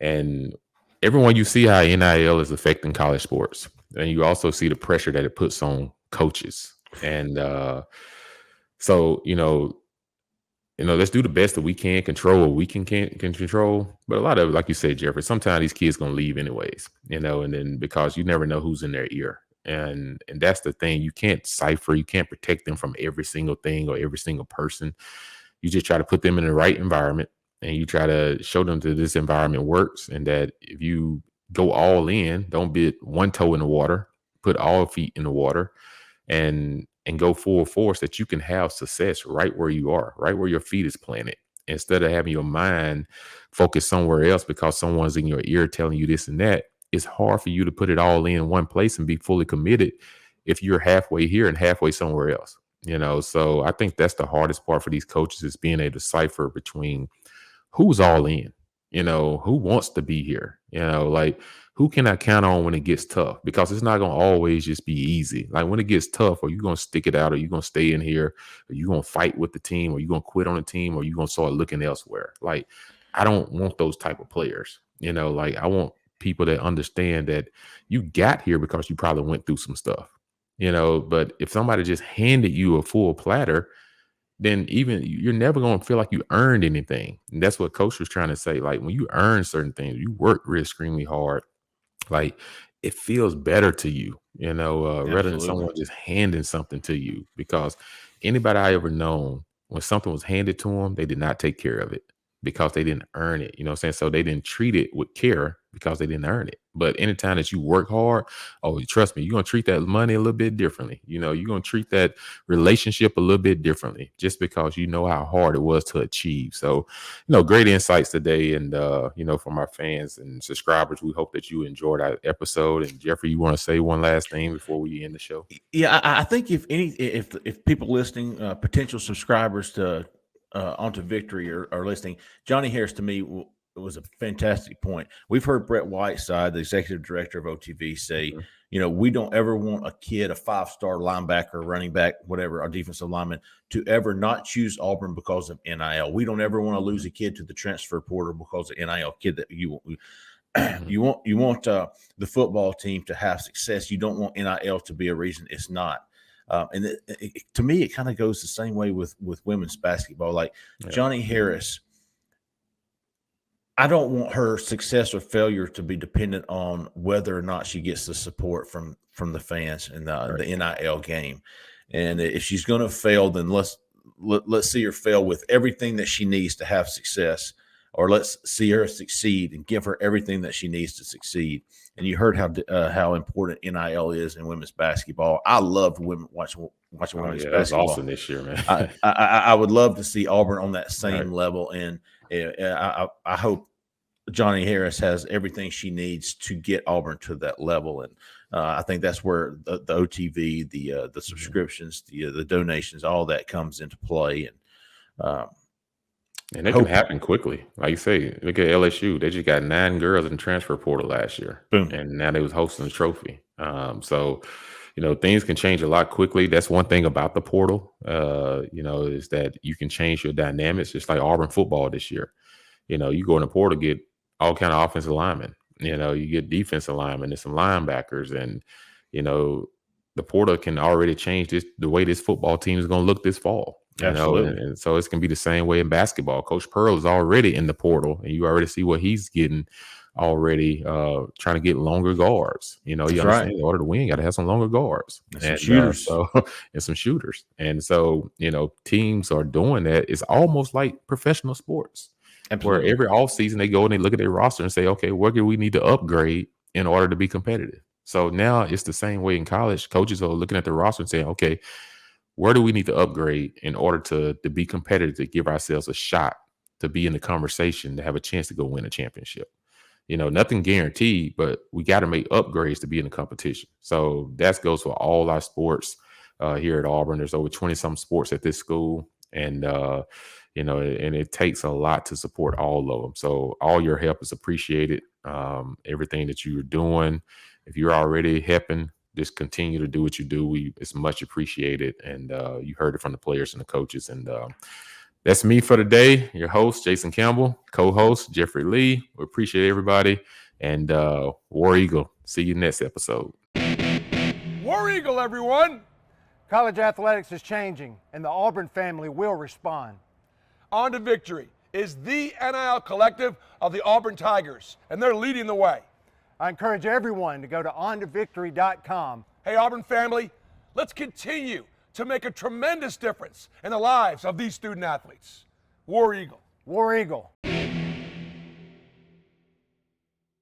And everyone, you see how NIL is affecting college sports, and you also see the pressure that it puts on coaches. And so let's do the best that we can control what we can control. But a lot of it, like you said, Jeffrey, sometimes these kids gonna leave anyways, and then because you never know who's in their ear. And that's the thing. You can't cipher, you can't protect them from every single thing or every single person. You just try to put them in the right environment, and you try to show them that this environment works, and that if you go all in, don't be one toe in the water, put all feet in the water, and go full force, that you can have success right where you are, right where your feet is planted, instead of having your mind focus somewhere else because someone's in your ear telling you this and that. It's hard for you to put it all in one place and be fully committed if you're halfway here and halfway somewhere else. So I think that's the hardest part for these coaches, is being able to decipher between who's all in, who wants to be here, like who can I count on when it gets tough? Because it's not going to always just be easy. Like when it gets tough, are you going to stick it out, or you going to stay in here, or you going to fight with the team, or you going to quit on the team, or you going to start looking elsewhere? Like, I don't want those type of players, like I want people that understand that you got here because you probably went through some stuff, but if somebody just handed you a full platter, then even you're never going to feel like you earned anything. And that's what Coach was trying to say. Like when you earn certain things, you work really extremely hard, like it feels better to you, rather than someone just handing something to you. Because anybody I ever known, when something was handed to them, they did not take care of it because they didn't earn it. You know what I'm saying? So they didn't treat it with care because they didn't earn it. But anytime that you work hard, trust me, you're going to treat that money a little bit differently. You're going to treat that relationship a little bit differently, just because you know how hard it was to achieve. So, great insights today. And, from our fans and subscribers, we hope that you enjoyed our episode. And Jeffrey, you want to say one last thing before we end the show? Yeah, I think if people listening, potential subscribers to onto Victory or listening, Johnnie Harris to me was a fantastic point. We've heard Brett Whiteside, the executive director of OTV, say, we don't ever want a kid, a 5-star linebacker, running back, whatever, our defensive lineman, to ever not choose Auburn because of NIL. We don't ever want to lose a kid to the transfer portal because of NIL. Kid that you want the football team to have success. You don't want NIL to be a reason. It's not. To me, it kind of goes the same way with women's basketball. Like Johnnie Harris, I don't want her success or failure to be dependent on whether or not she gets the support from the fans in the NIL game. And if she's going to fail, then let's see her fail with everything that she needs to have success, or let's see her succeed and give her everything that she needs to succeed. And you heard how important NIL is in women's basketball. I loved watching women's basketball. That's awesome this year, man. I would love to see Auburn on that same level, and I hope Johnnie Harris has everything she needs to get Auburn to that level. And I think that's where the OTV, the subscriptions, the donations, all that comes into play. And it can happen quickly. Like you say, look at LSU. They just got 9 girls in the transfer portal last year. Boom. And now they was hosting the trophy. So, things can change a lot quickly. That's one thing about the portal, is that you can change your dynamics, just like Auburn football this year. You go in the portal, get all kind of offensive linemen. You get defensive linemen and some linebackers. And, the portal can already change the way this football team is going to look this fall. Absolutely. And so it's going to be the same way in basketball. Coach Pearl is already in the portal, and you already see what he's getting already, trying to get longer guards. You understand, in order to win, you got to have some longer guards and some shooters. And some shooters. And so, teams are doing that. It's almost like professional sports. Absolutely. Where every offseason they go and they look at their roster and say, okay, where do we need to upgrade in order to be competitive? So now it's the same way in college. Coaches are looking at the roster and saying, okay, where do we need to upgrade in order to be competitive, to give ourselves a shot to be in the conversation, to have a chance to go win a championship? Nothing guaranteed, but we got to make upgrades to be in the competition. So that goes for all our sports here at Auburn. There's over 20-some sports at this school. And, and it takes a lot to support all of them. So all your help is appreciated. Everything that you're doing, if you're already helping, just continue to do what you do. It's much appreciated. And you heard it from the players and the coaches. And that's me for today. Your host, Jason Campbell, co-host, Jeffrey Lee. We appreciate everybody. And War Eagle. See you next episode. War Eagle, everyone. College athletics is changing, and the Auburn family will respond. On to Victory is the NIL collective of the Auburn Tigers, and they're leading the way. I encourage everyone to go to ontovictory.com. Hey, Auburn family, let's continue to make a tremendous difference in the lives of these student athletes. War Eagle. War Eagle.